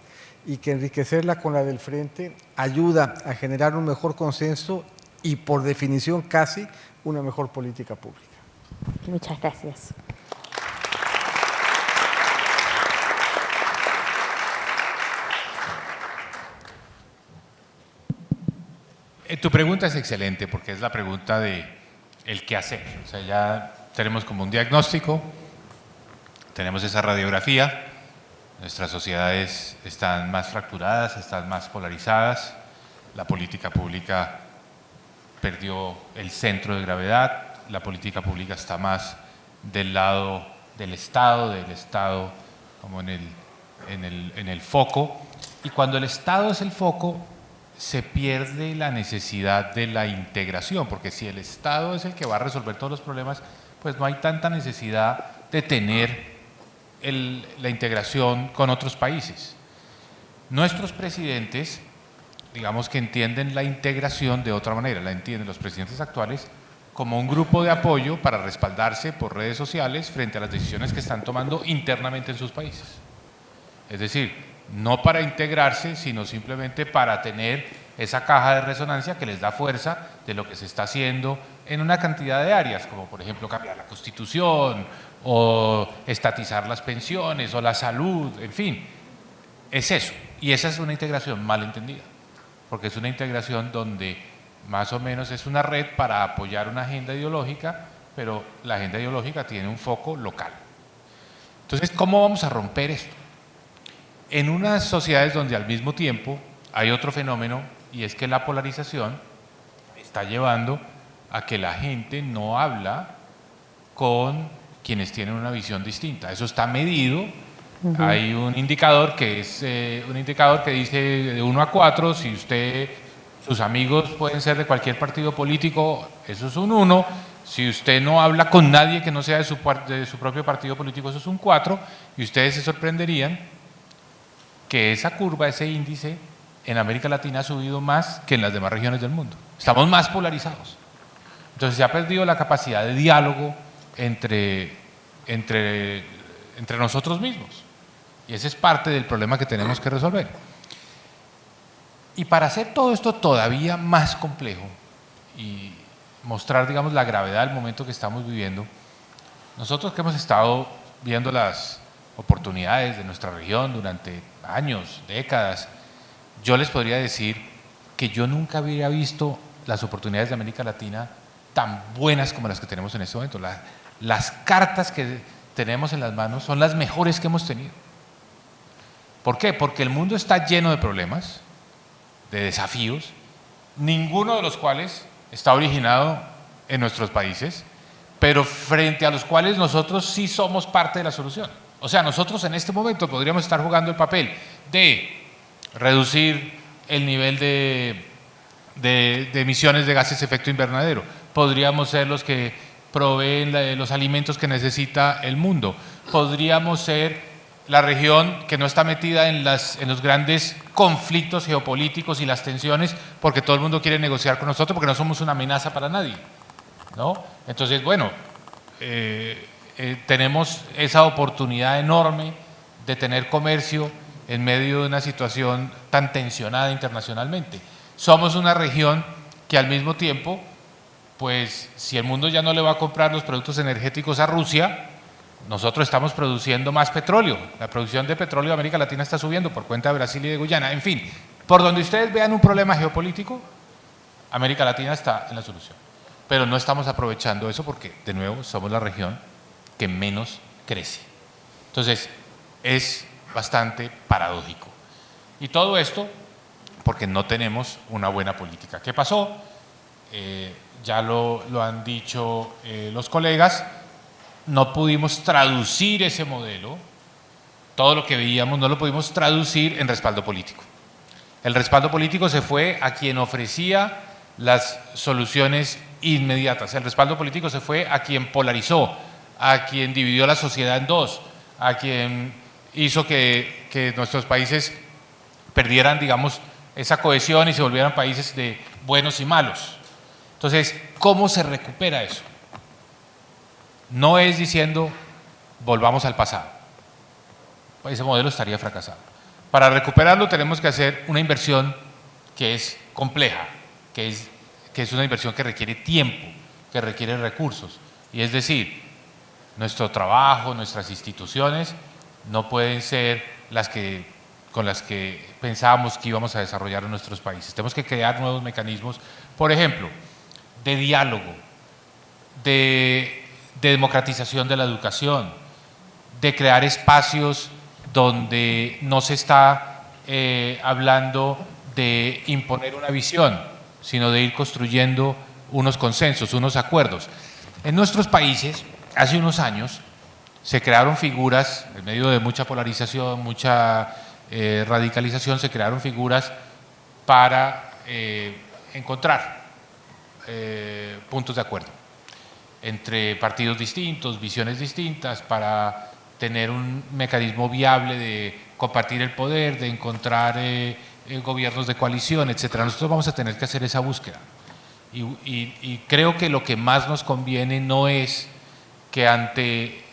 y que enriquecerla con la del frente ayuda a generar un mejor consenso y, por definición, casi una mejor política pública. Muchas gracias. Tu pregunta es excelente porque es la pregunta de el qué hacer. O sea, ya tenemos como un diagnóstico, tenemos esa radiografía, nuestras sociedades están más fracturadas, están más polarizadas, la política pública perdió el centro de gravedad, la política pública está más del lado del Estado como en el foco, y cuando el Estado es el foco se pierde la necesidad de la integración, porque si el Estado es el que va a resolver todos los problemas, pues no hay tanta necesidad de tener la integración con otros países. Nuestros presidentes, digamos que entienden la integración de otra manera, la entienden los presidentes actuales como un grupo de apoyo para respaldarse por redes sociales frente a las decisiones que están tomando internamente en sus países. Es decir, no para integrarse, sino simplemente para tener esa caja de resonancia que les da fuerza de lo que se está haciendo en una cantidad de áreas, como por ejemplo cambiar la Constitución, o estatizar las pensiones, o la salud, en fin. Es eso, y esa es una integración mal entendida, porque es una integración donde más o menos es una red para apoyar una agenda ideológica pero la agenda ideológica tiene un foco local. Entonces, ¿cómo vamos a romper esto? En unas sociedades donde al mismo tiempo hay otro fenómeno, y es que la polarización está llevando a que la gente no habla con quienes tienen una visión distinta. Eso está medido. Hay un indicador que es un indicador que dice de 1 a 4, si sus amigos pueden ser de cualquier partido político, eso es un 1. Si usted no habla con nadie que no sea de su propio partido político, eso es un 4. Y ustedes se sorprenderían que esa curva, ese índice, en América Latina ha subido más que en las demás regiones del mundo. Estamos más polarizados. Entonces se ha perdido la capacidad de diálogo entre nosotros mismos. Y ese es parte del problema que tenemos que resolver. Y para hacer todo esto todavía más complejo y mostrar, digamos, la gravedad del momento que estamos viviendo, nosotros que hemos estado viendo las oportunidades de nuestra región durante años, décadas, yo les podría decir que yo nunca había visto las oportunidades de América Latina tan buenas como las que tenemos en este momento. Las cartas que tenemos en las manos son las mejores que hemos tenido. ¿Por qué? Porque el mundo está lleno de problemas, de desafíos, ninguno de los cuales está originado en nuestros países, pero frente a los cuales nosotros sí somos parte de la solución. O sea, nosotros en este momento podríamos estar jugando el papel de reducir el nivel de emisiones de gases de efecto invernadero, podríamos ser los que proveen los alimentos que necesita el mundo, podríamos ser la región que no está metida en los grandes conflictos geopolíticos y las tensiones porque todo el mundo quiere negociar con nosotros porque no somos una amenaza para nadie, ¿no? Entonces, bueno, tenemos esa oportunidad enorme de tener comercio en medio de una situación tan tensionada internacionalmente. Somos una región que al mismo tiempo, pues si el mundo ya no le va a comprar los productos energéticos a Rusia, nosotros estamos produciendo más petróleo. La producción de petróleo de América Latina está subiendo por cuenta de Brasil y de Guyana. En fin, por donde ustedes vean un problema geopolítico, América Latina está en la solución. Pero no estamos aprovechando eso porque, de nuevo, somos la región que menos crece. Entonces, es bastante paradójico. Y todo esto porque no tenemos una buena política. ¿Qué pasó? Ya lo han dicho los colegas. No pudimos traducir ese modelo, todo lo que veíamos no lo pudimos traducir en respaldo político. El respaldo político se fue a quien ofrecía las soluciones inmediatas, el respaldo político se fue a quien polarizó, a quien dividió la sociedad en dos, a quien hizo que nuestros países perdieran, digamos, esa cohesión y se volvieran países de buenos y malos. Entonces, ¿cómo se recupera eso? No es diciendo volvamos al pasado, ese modelo estaría fracasado. Para recuperarlo tenemos que hacer una inversión que es compleja, que es una inversión que requiere tiempo, que requiere recursos. Y es decir, nuestro trabajo, nuestras instituciones no pueden ser con las que pensábamos que íbamos a desarrollar en nuestros países. Tenemos que crear nuevos mecanismos, por ejemplo, de diálogo, de democratización de la educación, de crear espacios donde no se está hablando de imponer una visión, sino de ir construyendo unos consensos, unos acuerdos. En nuestros países, hace unos años, se crearon figuras, en medio de mucha polarización, mucha radicalización, se crearon figuras para encontrar puntos de acuerdo entre partidos distintos, visiones distintas, para tener un mecanismo viable de compartir el poder, de encontrar gobiernos de coalición, etc. Nosotros vamos a tener que hacer esa búsqueda. Y creo que lo que más nos conviene no es que ante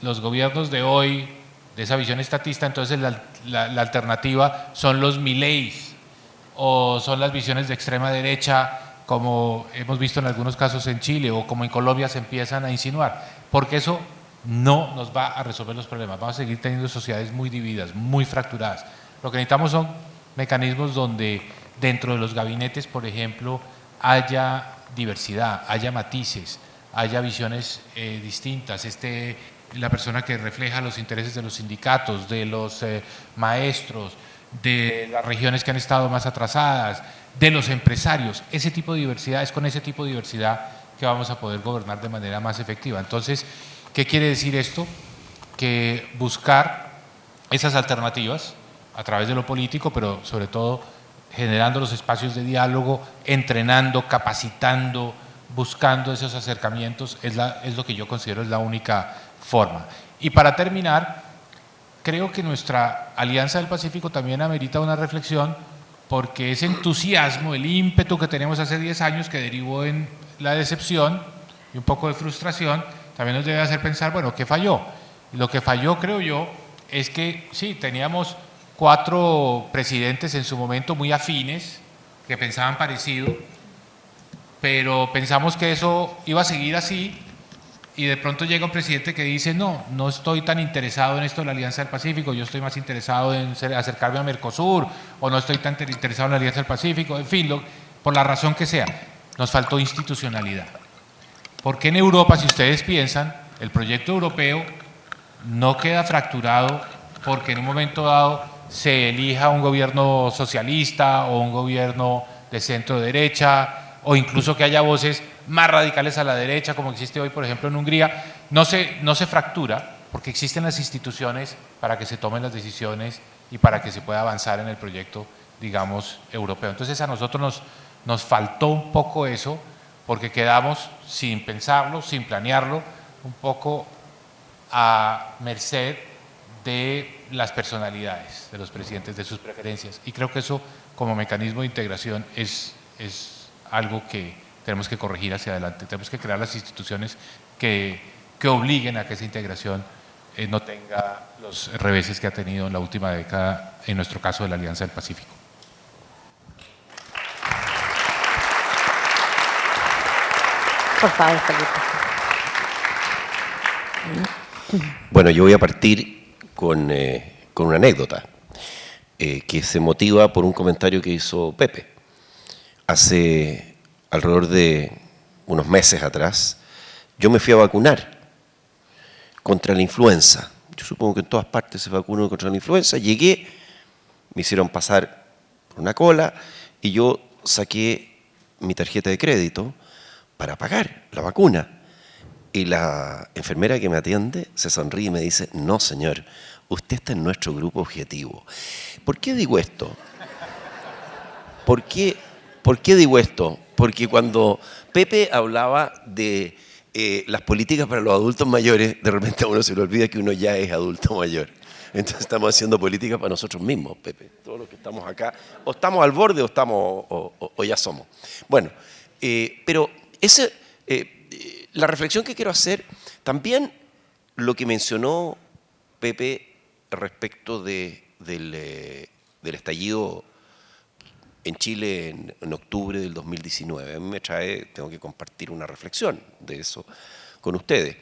los gobiernos de hoy, de esa visión estatista, entonces la alternativa son los Mileis o son las visiones de extrema derecha, como hemos visto en algunos casos en Chile o como en Colombia se empiezan a insinuar, porque eso no nos va a resolver los problemas. Vamos a seguir teniendo sociedades muy divididas, muy fracturadas. Lo que necesitamos son mecanismos donde dentro de los gabinetes, por ejemplo, haya diversidad, haya matices, haya visiones distintas, la persona que refleja los intereses de los sindicatos, de los maestros, de las regiones que han estado más atrasadas, de los empresarios. Ese tipo de diversidad, es con ese tipo de diversidad que vamos a poder gobernar de manera más efectiva. Entonces, ¿qué quiere decir esto? Que buscar esas alternativas a través de lo político, pero sobre todo generando los espacios de diálogo, entrenando, capacitando, buscando esos acercamientos, es lo que yo considero es la única forma. Y para terminar, creo que nuestra Alianza del Pacífico también amerita una reflexión, porque ese entusiasmo, el ímpetu que teníamos hace 10 años que derivó en la decepción y un poco de frustración, también nos debe hacer pensar, bueno, ¿qué falló? Lo que falló, creo yo, es que sí, teníamos 4 presidentes en su momento muy afines, que pensaban parecido, pero pensamos que eso iba a seguir así, y de pronto llega un presidente que dice, no estoy tan interesado en esto de la Alianza del Pacífico, yo estoy más interesado en acercarme a Mercosur, o no estoy tan interesado en la Alianza del Pacífico, en fin, por la razón que sea, nos faltó institucionalidad. Porque en Europa, si ustedes piensan, el proyecto europeo no queda fracturado porque en un momento dado se elija un gobierno socialista o un gobierno de centro derecha, o incluso que haya voces más radicales a la derecha, como existe hoy, por ejemplo, en Hungría. No se fractura porque existen las instituciones para que se tomen las decisiones y para que se pueda avanzar en el proyecto, digamos, europeo. Entonces a nosotros nos faltó un poco eso, porque quedamos sin pensarlo, sin planearlo, un poco a merced de las personalidades de los presidentes, de sus preferencias. Y creo que eso, como mecanismo de integración, es algo que tenemos que corregir hacia adelante. Tenemos que crear las instituciones que obliguen a que esa integración no tenga los reveses que ha tenido en la última década, en nuestro caso de la Alianza del Pacífico. Por favor, Felipe. Bueno, yo voy a partir con una anécdota que se motiva por un comentario que hizo Pepe. Hace alrededor de unos meses atrás, yo me fui a vacunar contra la influenza. Yo supongo que en todas partes se vacuna contra la influenza. Llegué, me hicieron pasar por una cola y yo saqué mi tarjeta de crédito para pagar la vacuna. Y la enfermera que me atiende se sonríe y me dice, no señor, usted está en nuestro grupo objetivo. ¿Por qué digo esto? ¿Por qué digo esto? Porque cuando Pepe hablaba de las políticas para los adultos mayores, de repente a uno se le olvida que uno ya es adulto mayor. Entonces estamos haciendo políticas para nosotros mismos, Pepe. Todos los que estamos acá, o estamos al borde o ya somos. Bueno, pero la reflexión que quiero hacer, también lo que mencionó Pepe respecto del estallido en Chile en octubre del 2019. A mí me tengo que compartir una reflexión de eso con ustedes.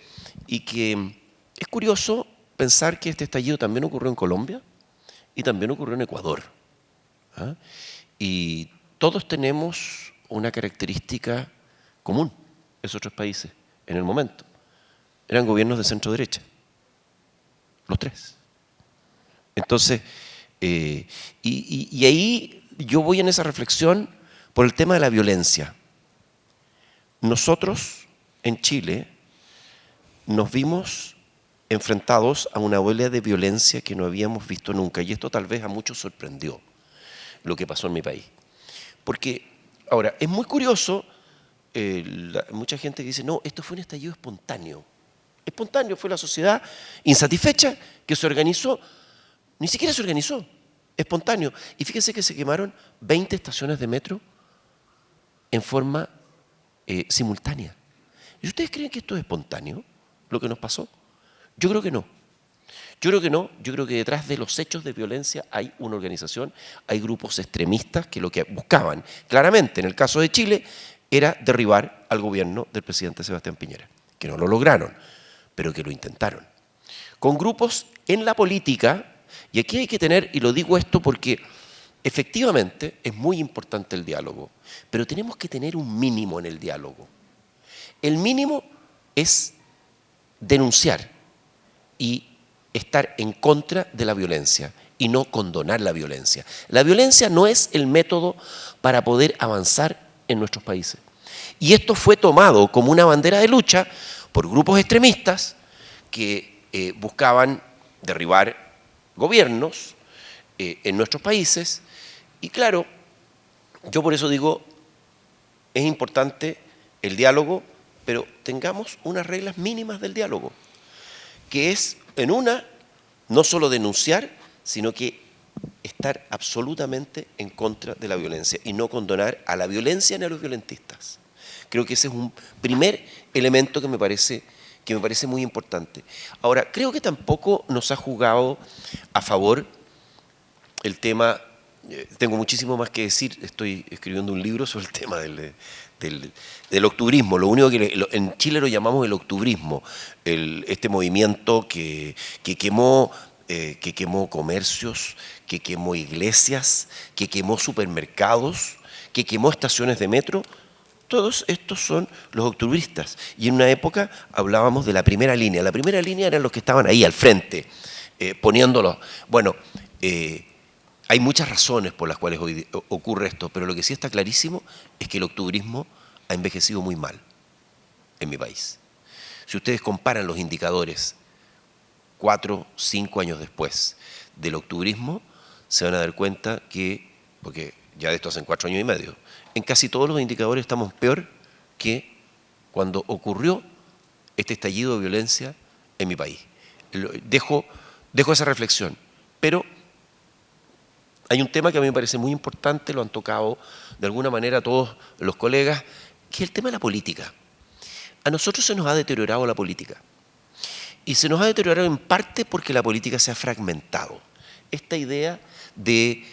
Y que es curioso pensar que este estallido también ocurrió en Colombia y también ocurrió en Ecuador. ¿Ah? Y todos tenemos una característica común, esos 3 países, en el momento. Eran gobiernos de centro derecha, los 3. Entonces, y ahí yo voy en esa reflexión por el tema de la violencia. Nosotros, en Chile, nos vimos enfrentados a una ola de violencia que no habíamos visto nunca, y esto tal vez a muchos sorprendió, lo que pasó en mi país. Porque, ahora, es muy curioso, mucha gente que dice, no, esto fue un estallido espontáneo. Espontáneo, fue la sociedad insatisfecha que se organizó, ni siquiera se organizó, espontáneo. Y fíjense que se quemaron 20 estaciones de metro en forma simultánea. ¿Y ustedes creen que esto es espontáneo, lo que nos pasó? Yo creo que no. Yo creo que no. Yo creo que detrás de los hechos de violencia hay una organización, hay grupos extremistas que lo que buscaban, claramente, en el caso de Chile, era derribar al gobierno del presidente Sebastián Piñera, que no lo lograron, pero que lo intentaron. Con grupos en la política, y aquí hay que tener, y lo digo esto porque efectivamente es muy importante el diálogo, pero tenemos que tener un mínimo en el diálogo. El mínimo es denunciar y estar en contra de la violencia y no condonar la violencia. La violencia no es el método para poder avanzar en nuestros países. Y esto fue tomado como una bandera de lucha por grupos extremistas que buscaban derribar gobiernos en nuestros países. Y claro, yo por eso digo, es importante el diálogo, pero tengamos unas reglas mínimas del diálogo, que es, no solo denunciar, sino que estar absolutamente en contra de la violencia y no condonar a la violencia ni a los violentistas. Creo que ese es un primer elemento que me parece muy importante. Ahora, creo que tampoco nos ha jugado a favor el tema, tengo muchísimo más que decir, estoy escribiendo un libro sobre el tema del octubrismo, lo único que en Chile lo llamamos el octubrismo, este movimiento que quemó comercios, que quemó iglesias, que quemó supermercados, que quemó estaciones de metro. Todos estos son los octubristas. Y en una época hablábamos de la primera línea. La primera línea eran los que estaban ahí al frente, poniéndolos. Bueno, hay muchas razones por las cuales hoy ocurre esto, pero lo que sí está clarísimo es que el octubrismo ha envejecido muy mal en mi país. Si ustedes comparan los indicadores 4, 5 años después del octubrismo, se van a dar cuenta que, porque ya de esto hacen 4 años y medio, en casi todos los indicadores estamos peor que cuando ocurrió este estallido de violencia en mi país. Dejo esa reflexión, pero hay un tema que a mí me parece muy importante, lo han tocado de alguna manera todos los colegas, que es el tema de la política. A nosotros se nos ha deteriorado la política. Y se nos ha deteriorado en parte porque la política se ha fragmentado. Esta idea de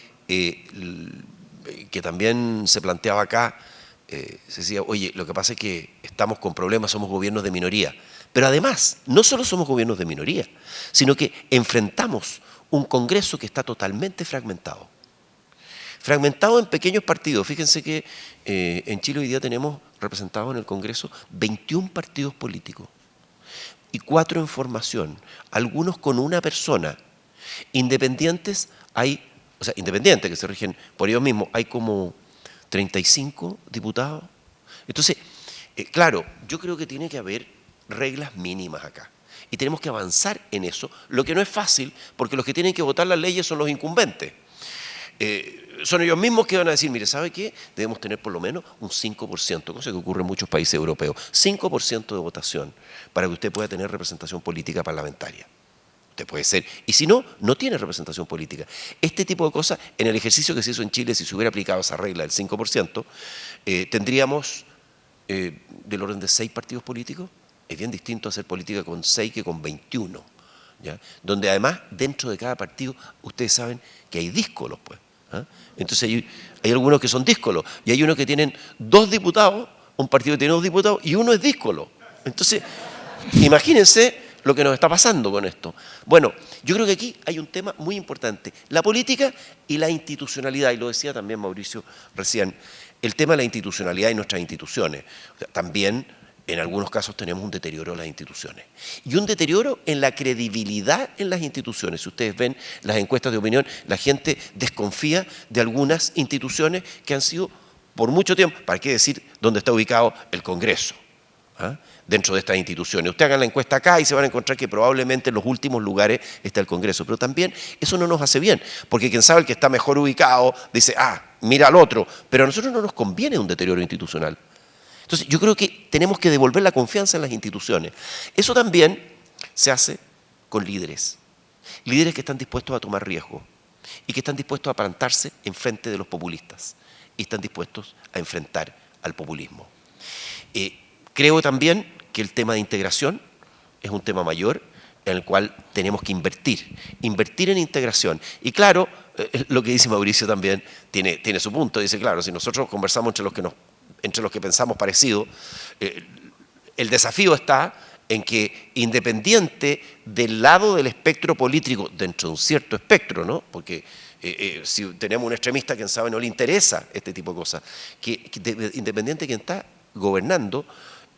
que también se planteaba acá, se decía, oye, lo que pasa es que estamos con problemas, somos gobiernos de minoría. Pero además, no solo somos gobiernos de minoría, sino que enfrentamos un Congreso que está totalmente fragmentado. Fragmentado en pequeños partidos. Fíjense que en Chile hoy día tenemos representados en el Congreso 21 partidos políticos y 4 en formación, algunos con una persona. Independientes independientes que se rigen por ellos mismos, hay como 35 diputados. Entonces, claro, yo creo que tiene que haber reglas mínimas acá. Y tenemos que avanzar en eso, lo que no es fácil, porque los que tienen que votar las leyes son los incumbentes. Son ellos mismos que van a decir, mire, ¿sabe qué? Debemos tener por lo menos un 5%, cosa que ocurre en muchos países europeos, 5% de votación para que usted pueda tener representación política parlamentaria. Usted puede ser, y si no, no tiene representación política. Este tipo de cosas, en el ejercicio que se hizo en Chile, si se hubiera aplicado esa regla del 5%, tendríamos del orden de 6 partidos políticos. Es bien distinto hacer política con 6 que con 21, ¿ya? Donde además, dentro de cada partido, ustedes saben que hay díscolos, pues. ¿Ah? Entonces hay algunos que son díscolos y hay unos que tienen 2 diputados, un partido que tiene 2 diputados y uno es díscolo. Entonces, imagínense lo que nos está pasando con esto. Bueno, yo creo que aquí hay un tema muy importante, la política y la institucionalidad, y lo decía también Mauricio recién, el tema de la institucionalidad y nuestras instituciones. O sea, también en algunos casos tenemos un deterioro de las instituciones y un deterioro en la credibilidad en las instituciones. Si ustedes ven las encuestas de opinión, la gente desconfía de algunas instituciones que han sido por mucho tiempo, ¿para qué decir dónde está ubicado el Congreso? ¿Ah? Dentro de estas instituciones. Usted hagan la encuesta acá y se van a encontrar que probablemente en los últimos lugares está el Congreso, pero también eso no nos hace bien, porque quien sabe el que está mejor ubicado dice, mira al otro, pero a nosotros no nos conviene un deterioro institucional. Entonces yo creo que tenemos que devolver la confianza en las instituciones. Eso también se hace con líderes que están dispuestos a tomar riesgo y que están dispuestos a plantarse en frente de los populistas y están dispuestos a enfrentar al populismo. Creo también que el tema de integración es un tema mayor en el cual tenemos que invertir en integración. Y claro, lo que dice Mauricio también tiene su punto. Dice, claro, si nosotros conversamos entre los que pensamos parecido, el desafío está en que independiente del lado del espectro político, dentro de un cierto espectro, ¿no? Porque si tenemos un extremista, quien sabe no le interesa este tipo de cosas, que independiente de quien está gobernando,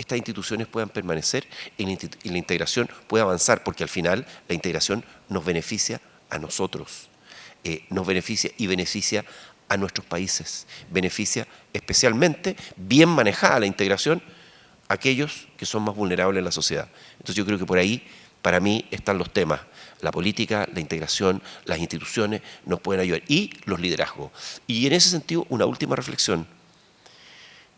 estas instituciones puedan permanecer y la integración pueda avanzar, porque al final la integración nos beneficia a nosotros, nos beneficia y beneficia a nuestros países, beneficia especialmente, bien manejada la integración, a aquellos que son más vulnerables en la sociedad. Entonces yo creo que por ahí, para mí, están los temas. La política, la integración, las instituciones nos pueden ayudar, y los liderazgos. Y en ese sentido, una última reflexión.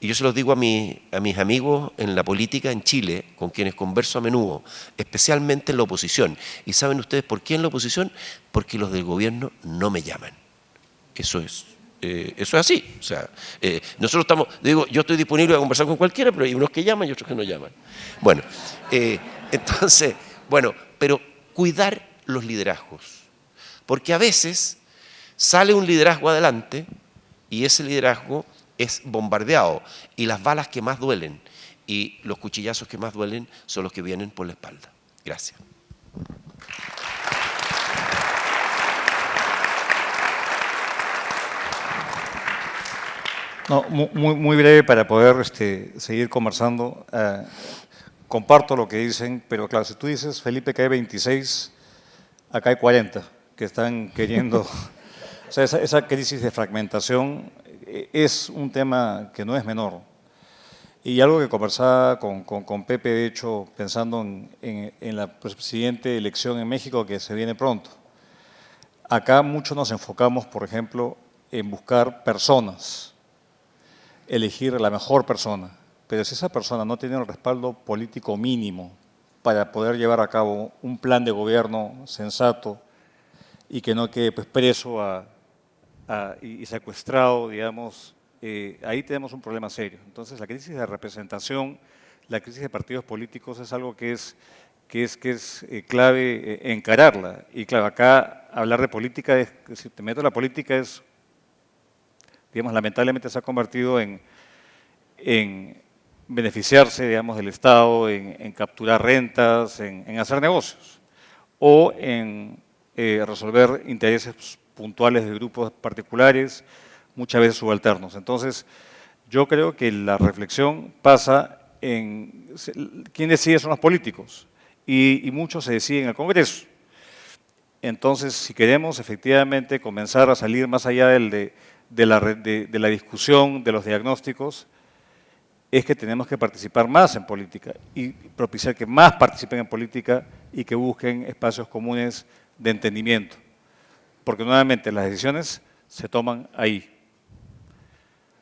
Y yo se los digo a mis amigos en la política en Chile, con quienes converso a menudo, especialmente en la oposición. ¿Y saben ustedes por qué en la oposición? Porque los del gobierno no me llaman. Eso es así. O sea, nosotros estamos, digo, yo estoy disponible a conversar con cualquiera, pero hay unos que llaman y otros que no llaman. Bueno, entonces, bueno, pero cuidar los liderazgos. Porque a veces sale un liderazgo adelante y ese liderazgo es bombardeado, y las balas que más duelen y los cuchillazos que más duelen son los que vienen por la espalda. Gracias. No, muy breve para poder seguir conversando. Comparto lo que dicen, pero claro, si tú dices, Felipe, que hay 26, acá hay 40 que están queriendo... O sea, esa crisis de fragmentación es un tema que no es menor. Y algo que conversaba con Pepe, de hecho, pensando en la siguiente elección en México que se viene pronto. Acá mucho nos enfocamos, por ejemplo, en buscar personas, elegir la mejor persona. Pero si esa persona no tiene el respaldo político mínimo para poder llevar a cabo un plan de gobierno sensato y que no quede pues, preso y secuestrado, digamos, ahí tenemos un problema serio. Entonces, la crisis de representación, la crisis de partidos políticos es algo que es clave encararla. Y claro, acá hablar de política, si te meto en la política es, digamos, lamentablemente se ha convertido en beneficiarse, digamos, del Estado, en capturar rentas, en hacer negocios o en resolver intereses puntuales de grupos particulares, muchas veces subalternos. Entonces, yo creo que la reflexión pasa en quién decide son los políticos y muchos se deciden en el Congreso. Entonces, si queremos efectivamente comenzar a salir más allá de la discusión, de los diagnósticos, es que tenemos que participar más en política y propiciar que más participen en política y que busquen espacios comunes de entendimiento. Porque nuevamente las decisiones se toman ahí.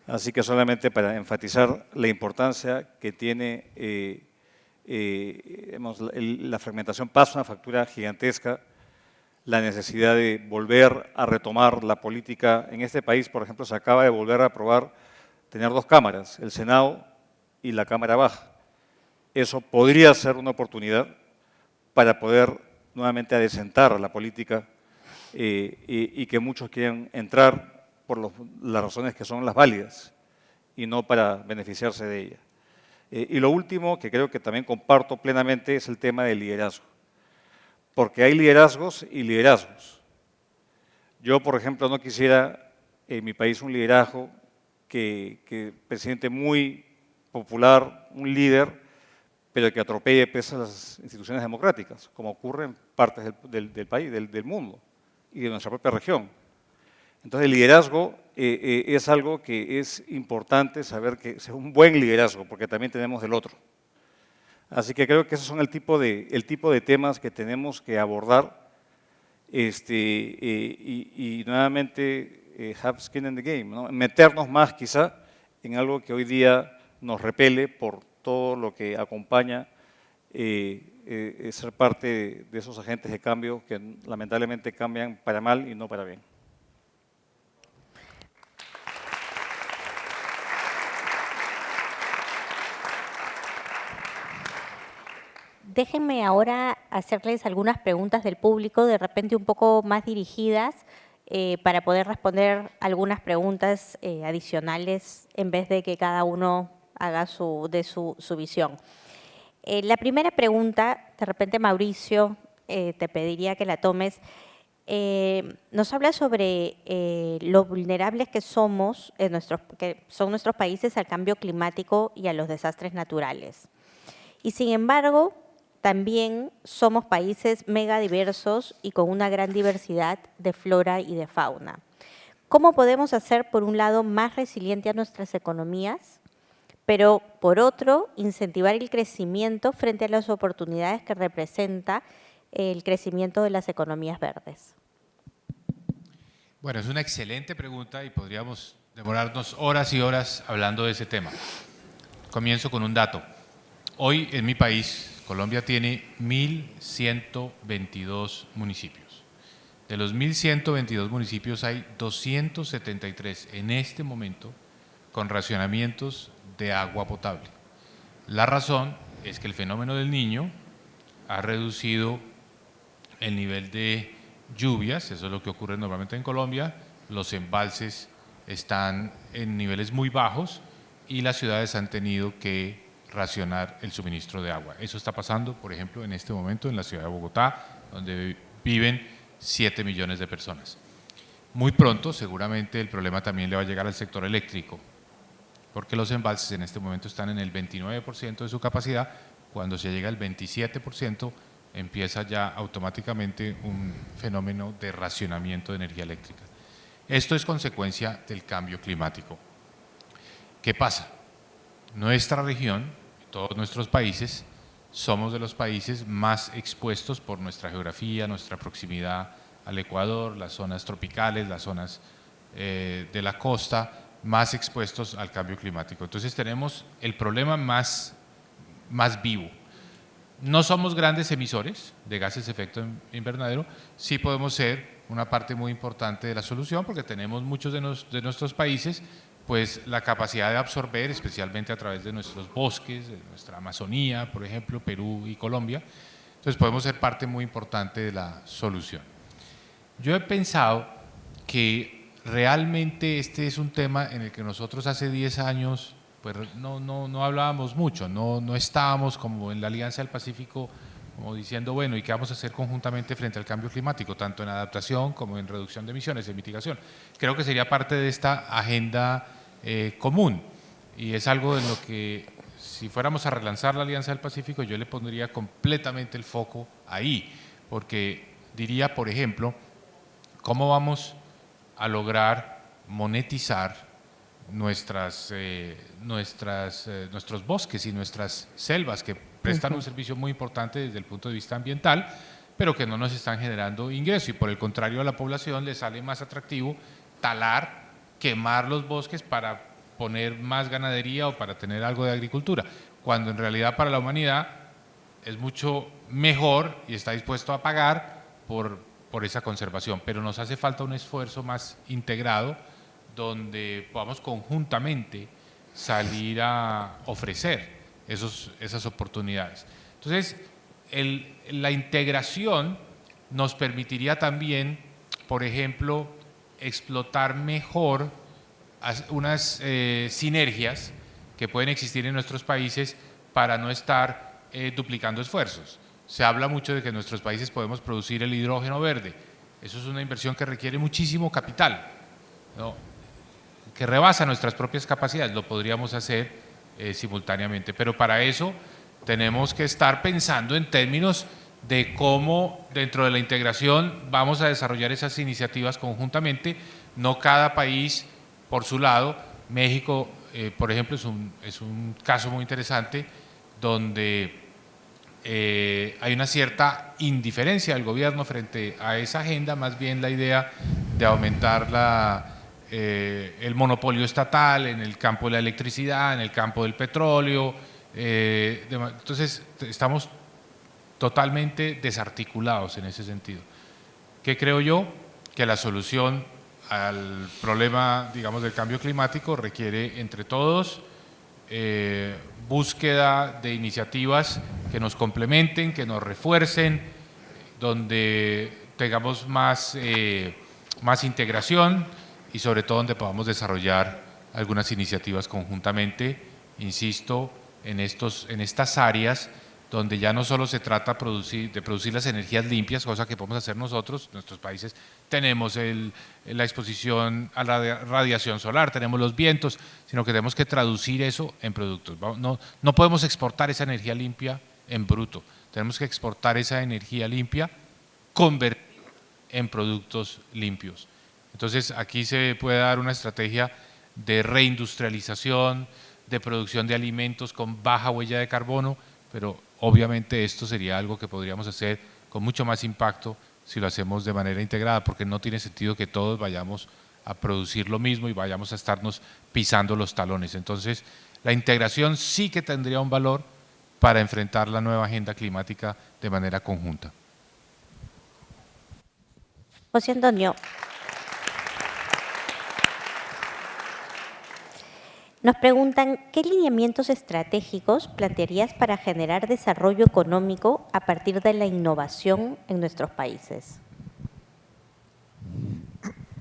Así que solamente para enfatizar la importancia que tiene la fragmentación, pasa una factura gigantesca, la necesidad de volver a retomar la política. En este país, por ejemplo, se acaba de volver a aprobar tener 2 cámaras, el Senado y la Cámara Baja. Eso podría ser una oportunidad para poder nuevamente adecentar la política y que muchos quieren entrar por las razones que son las válidas y no para beneficiarse de ella. Y lo último, que creo que también comparto plenamente, es el tema del liderazgo. Porque hay liderazgos y liderazgos. Yo, por ejemplo, no quisiera en mi país un liderazgo que presidente muy popular, un líder, pero que atropelle pese a las instituciones democráticas, como ocurre en partes del país, del mundo y de nuestra propia región. Entonces, el liderazgo es algo que es importante saber que es un buen liderazgo, porque también tenemos el otro. Así que creo que esos son el tipo de temas que tenemos que abordar y nuevamente have skin in the game, ¿no? Meternos más quizá en algo que hoy día nos repele por todo lo que acompaña ser parte de esos agentes de cambio que lamentablemente cambian para mal y no para bien. Déjenme ahora hacerles algunas preguntas del público, de repente un poco más dirigidas, para poder responder algunas preguntas adicionales en vez de que cada uno haga su visión. La primera pregunta, de repente Mauricio, te pediría que la tomes. nos habla sobre lo vulnerables que somos, que son nuestros países al cambio climático y a los desastres naturales. Y sin embargo, también somos países mega diversos y con una gran diversidad de flora y de fauna. ¿Cómo podemos hacer, por un lado, más resiliente a nuestras economías, pero por otro, incentivar el crecimiento frente a las oportunidades que representa el crecimiento de las economías verdes? Bueno, es una excelente pregunta y podríamos demorarnos horas y horas hablando de ese tema. Comienzo con un dato. Hoy en mi país, Colombia, tiene 1.122 municipios. De los 1.122 municipios hay 273 en este momento con racionamientos de agua potable. La razón es que el fenómeno del Niño ha reducido el nivel de lluvias, eso es lo que ocurre normalmente en Colombia, los embalses están en niveles muy bajos y las ciudades han tenido que racionar el suministro de agua. Eso está pasando, por ejemplo, en este momento en la ciudad de Bogotá, donde viven 7 millones de personas. Muy pronto, seguramente, el problema también le va a llegar al sector eléctrico, porque los embalses en este momento están en el 29% de su capacidad. Cuando se llega al 27%, empieza ya automáticamente un fenómeno de racionamiento de energía eléctrica. Esto es consecuencia del cambio climático. ¿Qué pasa? Nuestra región, todos nuestros países, somos de los países más expuestos por nuestra geografía, nuestra proximidad al Ecuador, las zonas tropicales, las zonas de la costa, más expuestos al cambio climático. Entonces tenemos el problema más vivo. No somos grandes emisores de gases de efecto invernadero, sí podemos ser una parte muy importante de la solución porque tenemos muchos de nuestros países pues la capacidad de absorber, especialmente a través de nuestros bosques, de nuestra Amazonía, por ejemplo, Perú y Colombia. Entonces podemos ser parte muy importante de la solución. Yo he pensado que realmente este es un tema en el que nosotros hace 10 años pues no hablábamos mucho, no estábamos como en la Alianza del Pacífico como diciendo, bueno, ¿y qué vamos a hacer conjuntamente frente al cambio climático, tanto en adaptación como en reducción de emisiones, en mitigación? Creo que sería parte de esta agenda común y es algo en lo que si fuéramos a relanzar la Alianza del Pacífico yo le pondría completamente el foco ahí, porque diría, por ejemplo, ¿cómo vamos a lograr monetizar nuestros bosques y nuestras selvas que prestan un servicio muy importante desde el punto de vista ambiental, pero que no nos están generando ingreso y por el contrario a la población le sale más atractivo talar, quemar los bosques para poner más ganadería o para tener algo de agricultura, cuando en realidad para la humanidad es mucho mejor y está dispuesto a pagar por esa conservación, pero nos hace falta un esfuerzo más integrado donde podamos conjuntamente salir a ofrecer esas oportunidades. Entonces, la integración nos permitiría también, por ejemplo, explotar mejor unas sinergias que pueden existir en nuestros países para no estar duplicando esfuerzos. Se habla mucho de que en nuestros países podemos producir el hidrógeno verde. Eso es una inversión que requiere muchísimo capital, ¿no? Que rebasa nuestras propias capacidades, lo podríamos hacer simultáneamente, pero para eso tenemos que estar pensando en términos de cómo dentro de la integración vamos a desarrollar esas iniciativas conjuntamente, no cada país por su lado. México, por ejemplo, es un caso muy interesante donde hay una cierta indiferencia del gobierno frente a esa agenda, más bien la idea de aumentar el monopolio estatal en el campo de la electricidad, en el campo del petróleo. Entonces, estamos totalmente desarticulados en ese sentido. ¿Qué creo yo? Que la solución al problema, digamos, del cambio climático requiere entre todos búsqueda de iniciativas que nos complementen, que nos refuercen, donde tengamos más integración y sobre todo donde podamos desarrollar algunas iniciativas conjuntamente, insisto, en estas áreas donde ya no solo se trata de producir las energías limpias, cosa que podemos hacer nosotros, nuestros países tenemos la exposición a la radiación solar, tenemos los vientos, sino que tenemos que traducir eso en productos. No podemos exportar esa energía limpia en bruto, tenemos que exportar esa energía limpia, convertirla en productos limpios. Entonces aquí se puede dar una estrategia de reindustrialización, de producción de alimentos con baja huella de carbono, pero obviamente esto sería algo que podríamos hacer con mucho más impacto si lo hacemos de manera integrada, porque no tiene sentido que todos vayamos a producir lo mismo y vayamos a estarnos pisando los talones. Entonces, la integración sí que tendría un valor para enfrentar la nueva agenda climática de manera conjunta. José Antonio. Nos preguntan, ¿qué lineamientos estratégicos plantearías para generar desarrollo económico a partir de la innovación en nuestros países?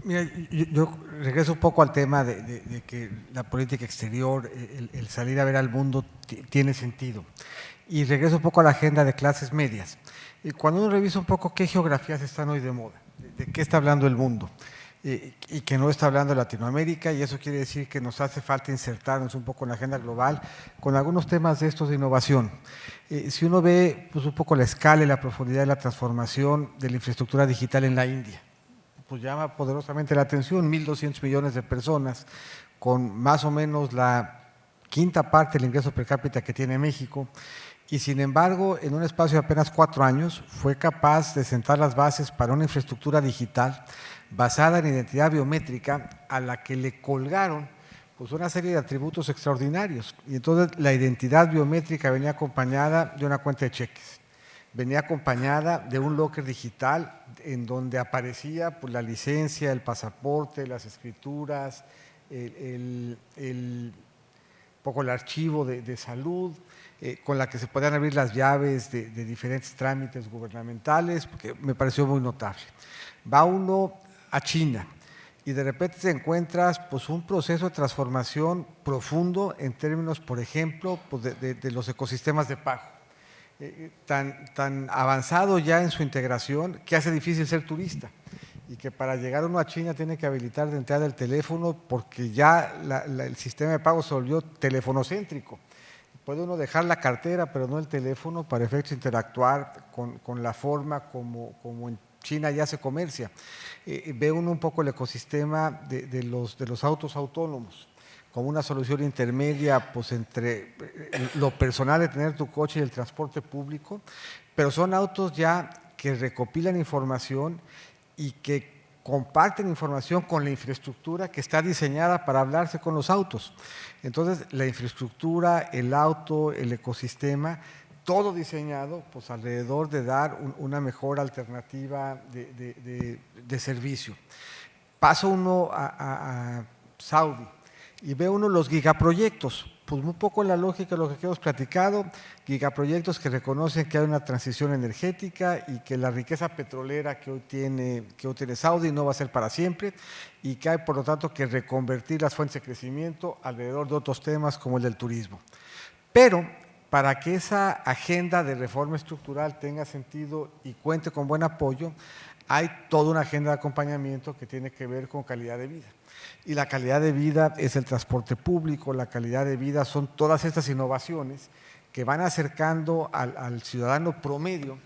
Mira, yo regreso un poco al tema de que la política exterior, el salir a ver al mundo tiene sentido. Y regreso un poco a la agenda de clases medias. Y cuando uno revisa un poco qué geografías están hoy de moda, de qué está hablando el mundo, y que no está hablando de Latinoamérica, y eso quiere decir que nos hace falta insertarnos un poco en la agenda global con algunos temas de estos de innovación. Si uno ve pues, un poco la escala y la profundidad de la transformación de la infraestructura digital en la India, pues llama poderosamente la atención, 1.200 millones de personas, con más o menos la quinta parte del ingreso per cápita que tiene México, y sin embargo, en un espacio de apenas 4 años, fue capaz de sentar las bases para una infraestructura digital basada en identidad biométrica a la que le colgaron pues, una serie de atributos extraordinarios. Y entonces la identidad biométrica venía acompañada de una cuenta de cheques, venía acompañada de un locker digital en donde aparecía pues, la licencia, el pasaporte, las escrituras, poco el archivo de salud, con la que se podían abrir las llaves de diferentes trámites gubernamentales, porque me pareció muy notable. Va uno a China y de repente te encuentras pues, un proceso de transformación profundo en términos, por ejemplo, pues, de los ecosistemas de pago, tan avanzado ya en su integración que hace difícil ser turista y que para llegar uno a China tiene que habilitar de entrada el teléfono porque ya el sistema de pago se volvió teléfono-céntrico. Puede uno dejar la cartera, pero no el teléfono, para efectos de interactuar con la forma como en China ya se comercia. Ve uno un poco el ecosistema de los autos autónomos como una solución intermedia pues, entre lo personal de tener tu coche y el transporte público, pero son autos ya que recopilan información y que comparten información con la infraestructura que está diseñada para hablarse con los autos. Entonces, la infraestructura, el auto, el ecosistema, todo diseñado pues, alrededor de dar una mejor alternativa de servicio. Pasa uno a Saudi y ve uno los gigaproyectos, pues un poco la lógica de lo que hemos platicado, gigaproyectos que reconocen que hay una transición energética y que la riqueza petrolera que hoy tiene Saudi no va a ser para siempre y que hay por lo tanto que reconvertir las fuentes de crecimiento alrededor de otros temas como el del turismo. Pero para que esa agenda de reforma estructural tenga sentido y cuente con buen apoyo, hay toda una agenda de acompañamiento que tiene que ver con calidad de vida. Y la calidad de vida es el transporte público, la calidad de vida son todas estas innovaciones que van acercando al ciudadano promedio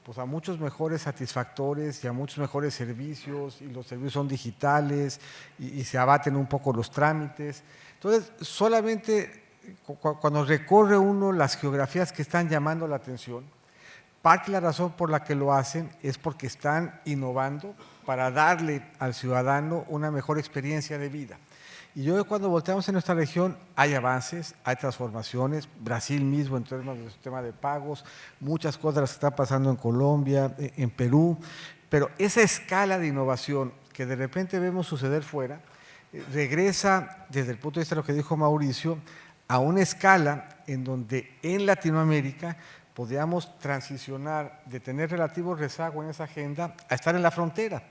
pues a muchos mejores satisfactores y a muchos mejores servicios, y los servicios son digitales y se abaten un poco los trámites. Entonces, solamente cuando recorre uno las geografías que están llamando la atención, parte de la razón por la que lo hacen es porque están innovando para darle al ciudadano una mejor experiencia de vida. Y yo cuando volteamos en nuestra región hay avances, hay transformaciones, Brasil mismo en términos del sistema de pagos, muchas cosas las que están pasando en Colombia, en Perú, pero esa escala de innovación que de repente vemos suceder fuera, regresa desde el punto de vista de lo que dijo Mauricio, a una escala en donde en Latinoamérica podíamos transicionar de tener relativo rezago en esa agenda a estar en la frontera,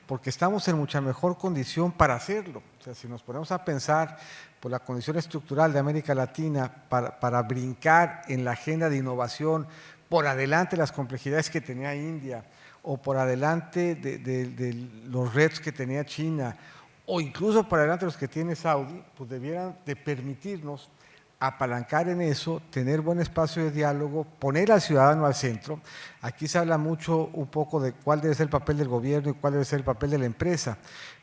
porque estamos en mucha mejor condición para hacerlo. O sea, si nos ponemos a pensar por la condición estructural de América Latina para brincar en la agenda de innovación por adelante las complejidades que tenía India, o por adelante de los retos que tenía China, o incluso por adelante los que tiene Saudi, pues debieran de permitirnos apalancar en eso, tener buen espacio de diálogo, poner al ciudadano al centro. Aquí se habla mucho un poco de cuál debe ser el papel del gobierno y cuál debe ser el papel de la empresa,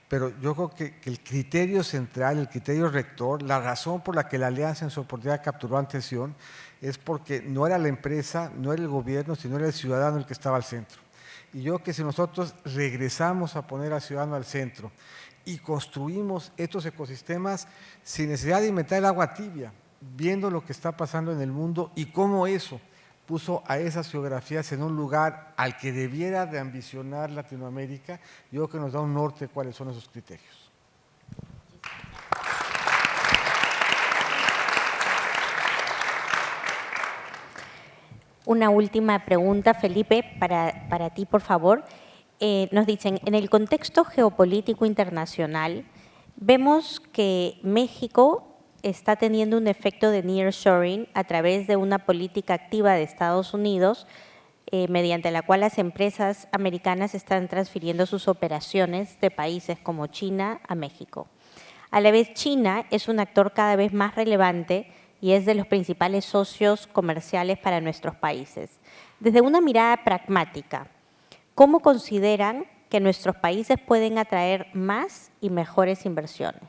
pero yo creo que el criterio central, el criterio rector, la razón por la que la Alianza en su oportunidad capturó atención es porque no era la empresa, no era el gobierno, sino era el ciudadano el que estaba al centro. Y yo creo que si nosotros regresamos a poner al ciudadano al centro y construimos estos ecosistemas sin necesidad de inventar el agua tibia, viendo lo que está pasando en el mundo y cómo eso puso a esas geografías en un lugar al que debiera de ambicionar Latinoamérica, yo creo que nos da un norte de cuáles son esos criterios. Una última pregunta, Felipe, para ti, por favor. Nos dicen, en el contexto geopolítico internacional, vemos que México está teniendo un efecto de nearshoring a través de una política activa de Estados Unidos, mediante la cual las empresas americanas están transfiriendo sus operaciones de países como China a México. A la vez, China es un actor cada vez más relevante y es de los principales socios comerciales para nuestros países. Desde una mirada pragmática, ¿cómo consideran que nuestros países pueden atraer más y mejores inversiones?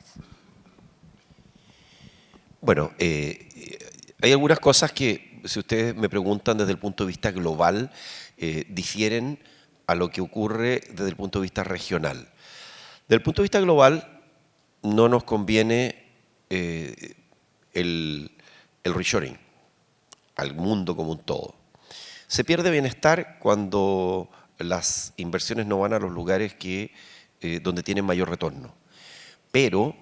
Bueno, hay algunas cosas que, si ustedes me preguntan desde el punto de vista global, difieren a lo que ocurre desde el punto de vista regional. Desde el punto de vista global, no nos conviene el reshoring al mundo como un todo. Se pierde bienestar cuando las inversiones no van a los lugares donde tienen mayor retorno. Pero,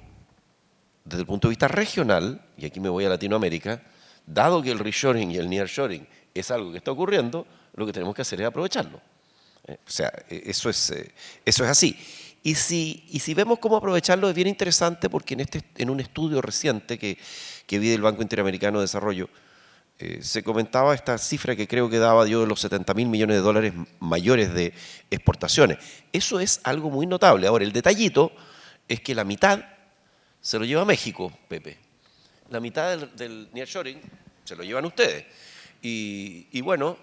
desde el punto de vista regional, y aquí me voy a Latinoamérica, dado que el reshoring y el nearshoring es algo que está ocurriendo, lo que tenemos que hacer es aprovecharlo. O sea, eso es así. Y si vemos cómo aprovecharlo, es bien interesante porque en un estudio reciente que vi del Banco Interamericano de Desarrollo, se comentaba esta cifra que creo que daba de los 70.000 millones de dólares mayores de exportaciones. Eso es algo muy notable. Ahora, el detallito es que la mitad se lo lleva México, Pepe. La mitad del nearshoring se lo llevan ustedes. Y bueno,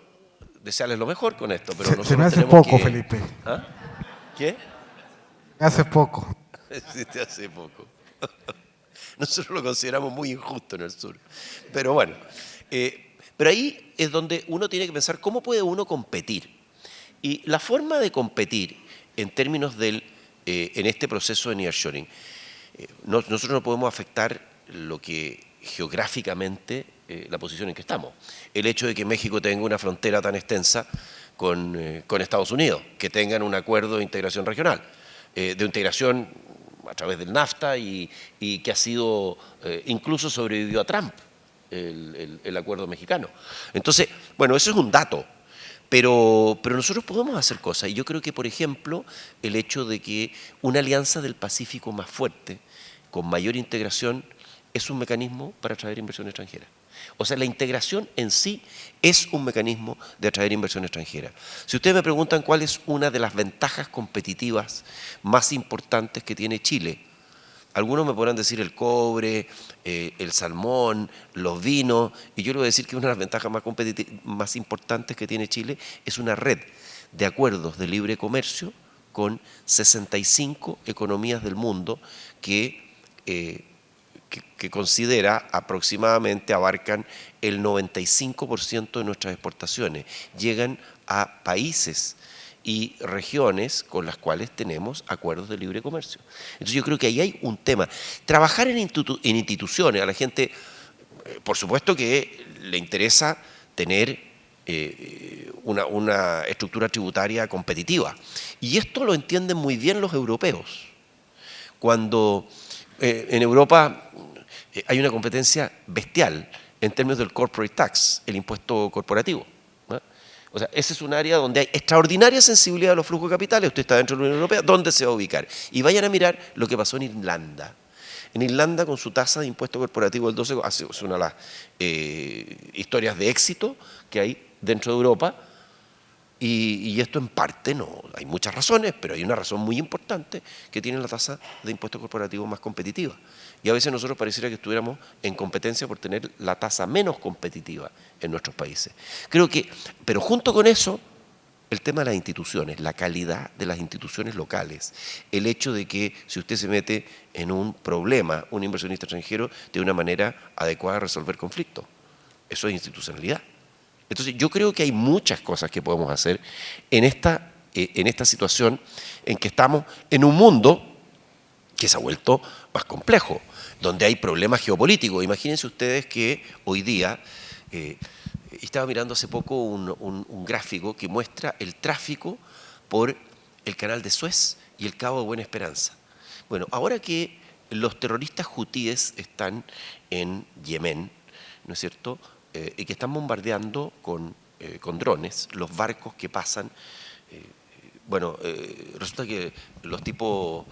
desearles lo mejor con esto. Pero se me hace poco, Felipe. ¿Ah? ¿Qué? Hace poco. Sí, te hace poco. Nosotros lo consideramos muy injusto en el sur. Pero bueno, pero ahí es donde uno tiene que pensar cómo puede uno competir. Y la forma de competir en términos en este proceso de nearshoring, nosotros no podemos afectar lo que geográficamente la posición en que estamos. El hecho de que México tenga una frontera tan extensa con Estados Unidos, que tengan un acuerdo de integración regional, de integración a través del NAFTA y que ha sido, incluso sobrevivió a Trump, el acuerdo mexicano. Entonces, bueno, eso es un dato. Pero nosotros podemos hacer cosas y yo creo que, por ejemplo, el hecho de que una alianza del Pacífico más fuerte, con mayor integración, es un mecanismo para atraer inversión extranjera. O sea, la integración en sí es un mecanismo de atraer inversión extranjera. Si ustedes me preguntan cuál es una de las ventajas competitivas más importantes que tiene Chile, algunos me podrán decir el cobre, el salmón, los vinos, y yo les voy a decir que una de las ventajas más importantes que tiene Chile es una red de acuerdos de libre comercio con 65 economías del mundo que considera aproximadamente abarcan el 95% de nuestras exportaciones. Llegan a países y regiones con las cuales tenemos acuerdos de libre comercio. Entonces yo creo que ahí hay un tema. Trabajar en instituciones, a la gente, por supuesto que le interesa tener una estructura tributaria competitiva. Y esto lo entienden muy bien los europeos. Cuando en Europa hay una competencia bestial en términos del corporate tax, el impuesto corporativo. O sea, ese es un área donde hay extraordinaria sensibilidad a los flujos de capitales. Usted está dentro de la Unión Europea, ¿dónde se va a ubicar? Y vayan a mirar lo que pasó en Irlanda. En Irlanda, con su tasa de impuesto corporativo del 12%, es una de las historias de éxito que hay dentro de Europa. Y esto en parte, no, hay muchas razones, pero hay una razón muy importante que tiene la tasa de impuesto corporativo más competitiva. Y a veces nosotros pareciera que estuviéramos en competencia por tener la tasa menos competitiva en nuestros países. Creo que, pero junto con eso, el tema de las instituciones, la calidad de las instituciones locales, el hecho de que si usted se mete en un problema, un inversionista extranjero, de una manera adecuada de resolver conflictos. Eso es institucionalidad. Entonces yo creo que hay muchas cosas que podemos hacer en esta situación en que estamos en un mundo que se ha vuelto más complejo, donde hay problemas geopolíticos. Imagínense ustedes que hoy día, estaba mirando hace poco un gráfico que muestra el tráfico por el canal de Suez y el Cabo de Buena Esperanza. Bueno, ahora que los terroristas hutíes están en Yemen, ¿no es cierto?, y que están bombardeando con drones los barcos que pasan. Resulta que los tipos,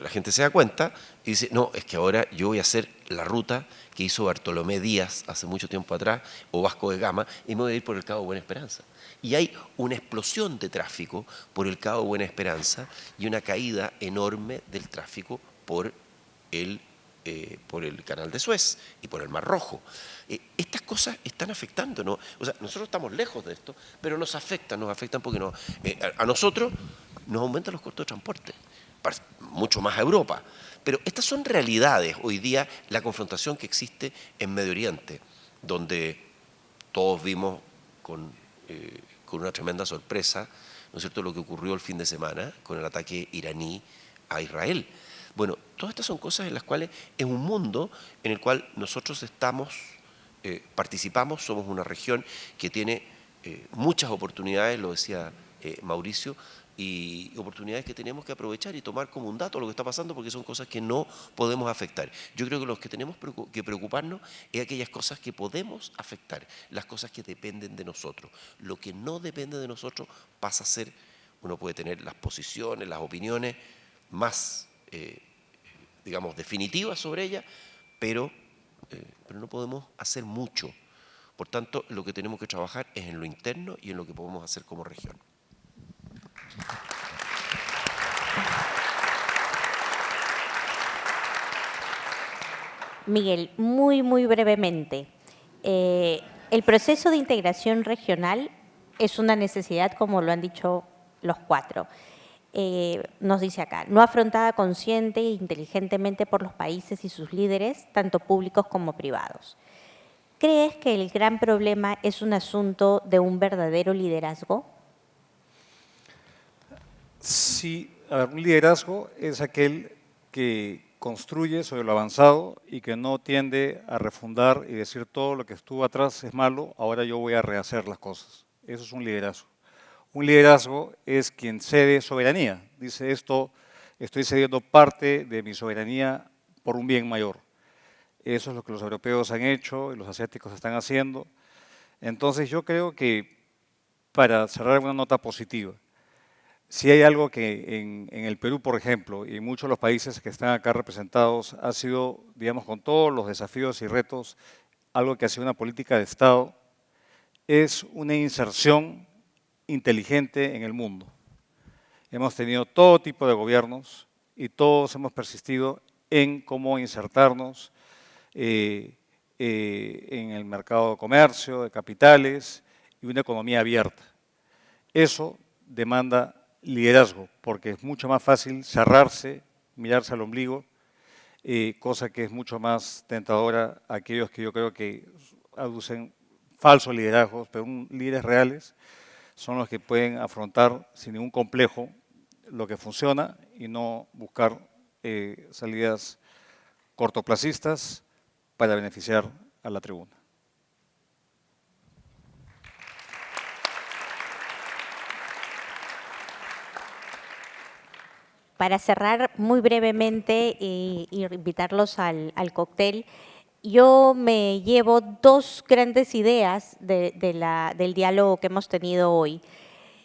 la gente se da cuenta y dice, no, es que ahora yo voy a hacer la ruta que hizo Bartolomé Díaz hace mucho tiempo atrás, o Vasco de Gama, y me voy a ir por el Cabo de Buena Esperanza. Y hay una explosión de tráfico por el Cabo de Buena Esperanza y una caída enorme del tráfico por el canal de Suez y por el Mar Rojo. Estas cosas están afectando, ¿no? O sea, nosotros estamos lejos de esto, pero nos afectan porque a nosotros nos aumentan los costos de transporte, mucho más a Europa. Pero estas son realidades hoy día, la confrontación que existe en Medio Oriente, donde todos vimos con una tremenda sorpresa, ¿no es cierto?, lo que ocurrió el fin de semana con el ataque iraní a Israel. Bueno, todas estas son cosas en las cuales es un mundo en el cual nosotros participamos, somos una región que tiene muchas oportunidades, lo decía Mauricio, y oportunidades que tenemos que aprovechar y tomar como un dato lo que está pasando, porque son cosas que no podemos afectar. Yo creo que los que tenemos que preocuparnos es aquellas cosas que podemos afectar, las cosas que dependen de nosotros. Lo que no depende de nosotros pasa a ser, uno puede tener las posiciones, las opiniones más definitivas sobre ella, pero no podemos hacer mucho. Por tanto, lo que tenemos que trabajar es en lo interno y en lo que podemos hacer como región. Miguel, muy brevemente. El proceso de integración regional es una necesidad, como lo han dicho los cuatro. Nos dice acá, no afrontada consciente e inteligentemente por los países y sus líderes, tanto públicos como privados. ¿Crees que el gran problema es un asunto de un verdadero liderazgo? Sí, un liderazgo es aquel que construye sobre lo avanzado y que no tiende a refundar y decir todo lo que estuvo atrás es malo, ahora yo voy a rehacer las cosas. Eso es un liderazgo. Un liderazgo es quien cede soberanía. Dice esto, estoy cediendo parte de mi soberanía por un bien mayor. Eso es lo que los europeos han hecho y los asiáticos están haciendo. Entonces yo creo que, para cerrar una nota positiva, si hay algo que en el Perú, por ejemplo, y en muchos de los países que están acá representados, ha sido, digamos, con todos los desafíos y retos, algo que ha sido una política de Estado, es una inserción inteligente en el mundo. Hemos tenido todo tipo de gobiernos y todos hemos persistido en cómo insertarnos en el mercado de comercio, de capitales y una economía abierta. Eso demanda liderazgo, porque es mucho más fácil cerrarse, mirarse al ombligo, cosa que es mucho más tentadora a aquellos que yo creo que aducen falsos liderazgos, pero líderes reales son los que pueden afrontar sin ningún complejo lo que funciona y no buscar salidas cortoplacistas para beneficiar a la tribuna. Para cerrar muy brevemente e invitarlos al cóctel, yo me llevo dos grandes ideas del diálogo que hemos tenido hoy.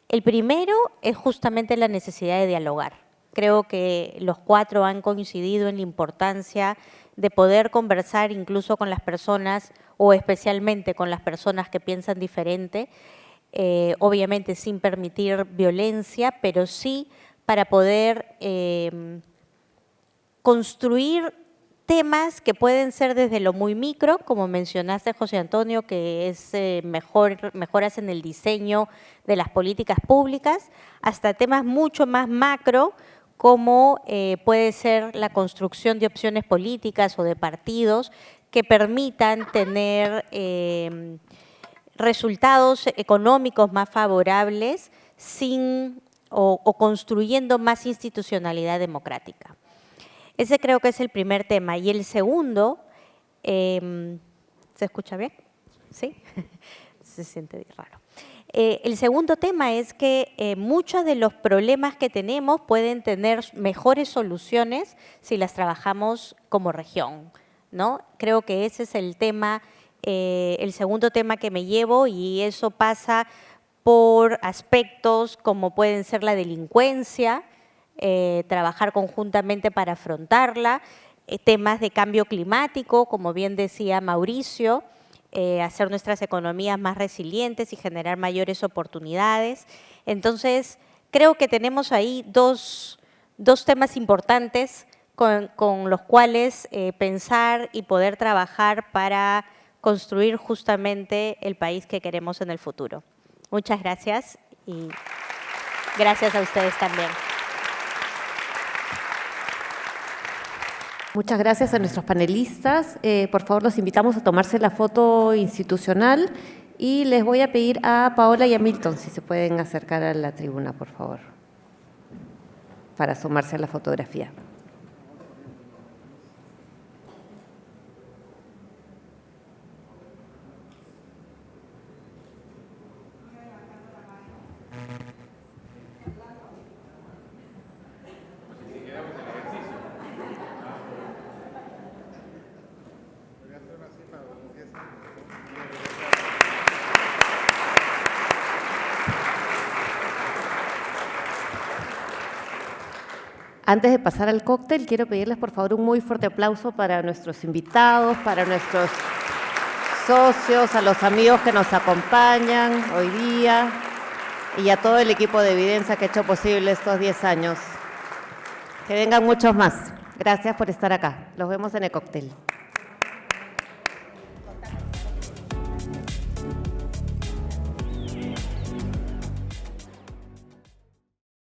El primero es justamente la necesidad de dialogar. Creo que los cuatro han coincidido en la importancia de poder conversar incluso con las personas o especialmente con las personas que piensan diferente, obviamente sin permitir violencia, pero sí para poder construir temas que pueden ser desde lo muy micro, como mencionaste, José Antonio, que es mejoras en el diseño de las políticas públicas, hasta temas mucho más macro, como puede ser la construcción de opciones políticas o de partidos que permitan tener resultados económicos más favorables o construyendo más institucionalidad democrática. Ese creo que es el primer tema. Y el segundo, ¿se escucha bien? ¿Sí? Se siente raro. El segundo tema es que muchos de los problemas que tenemos pueden tener mejores soluciones si las trabajamos como región, ¿no? Creo que ese es el tema, el segundo tema que me llevo, y eso pasa por aspectos como pueden ser la delincuencia, trabajar conjuntamente para afrontarla, temas de cambio climático, como bien decía Mauricio, hacer nuestras economías más resilientes y generar mayores oportunidades. Entonces, creo que tenemos ahí dos temas importantes con los cuales pensar y poder trabajar para construir justamente el país que queremos en el futuro. Muchas gracias y gracias a ustedes también. Muchas gracias a nuestros panelistas. Por favor, los invitamos a tomarse la foto institucional y les voy a pedir a Paola y a Milton si se pueden acercar a la tribuna, por favor, para sumarse a la fotografía. Antes de pasar al cóctel, quiero pedirles por favor un muy fuerte aplauso para nuestros invitados, para nuestros socios, a los amigos que nos acompañan hoy día y a todo el equipo de Evidenza que ha hecho posible estos 10 años. Que vengan muchos más. Gracias por estar acá. Los vemos en el cóctel.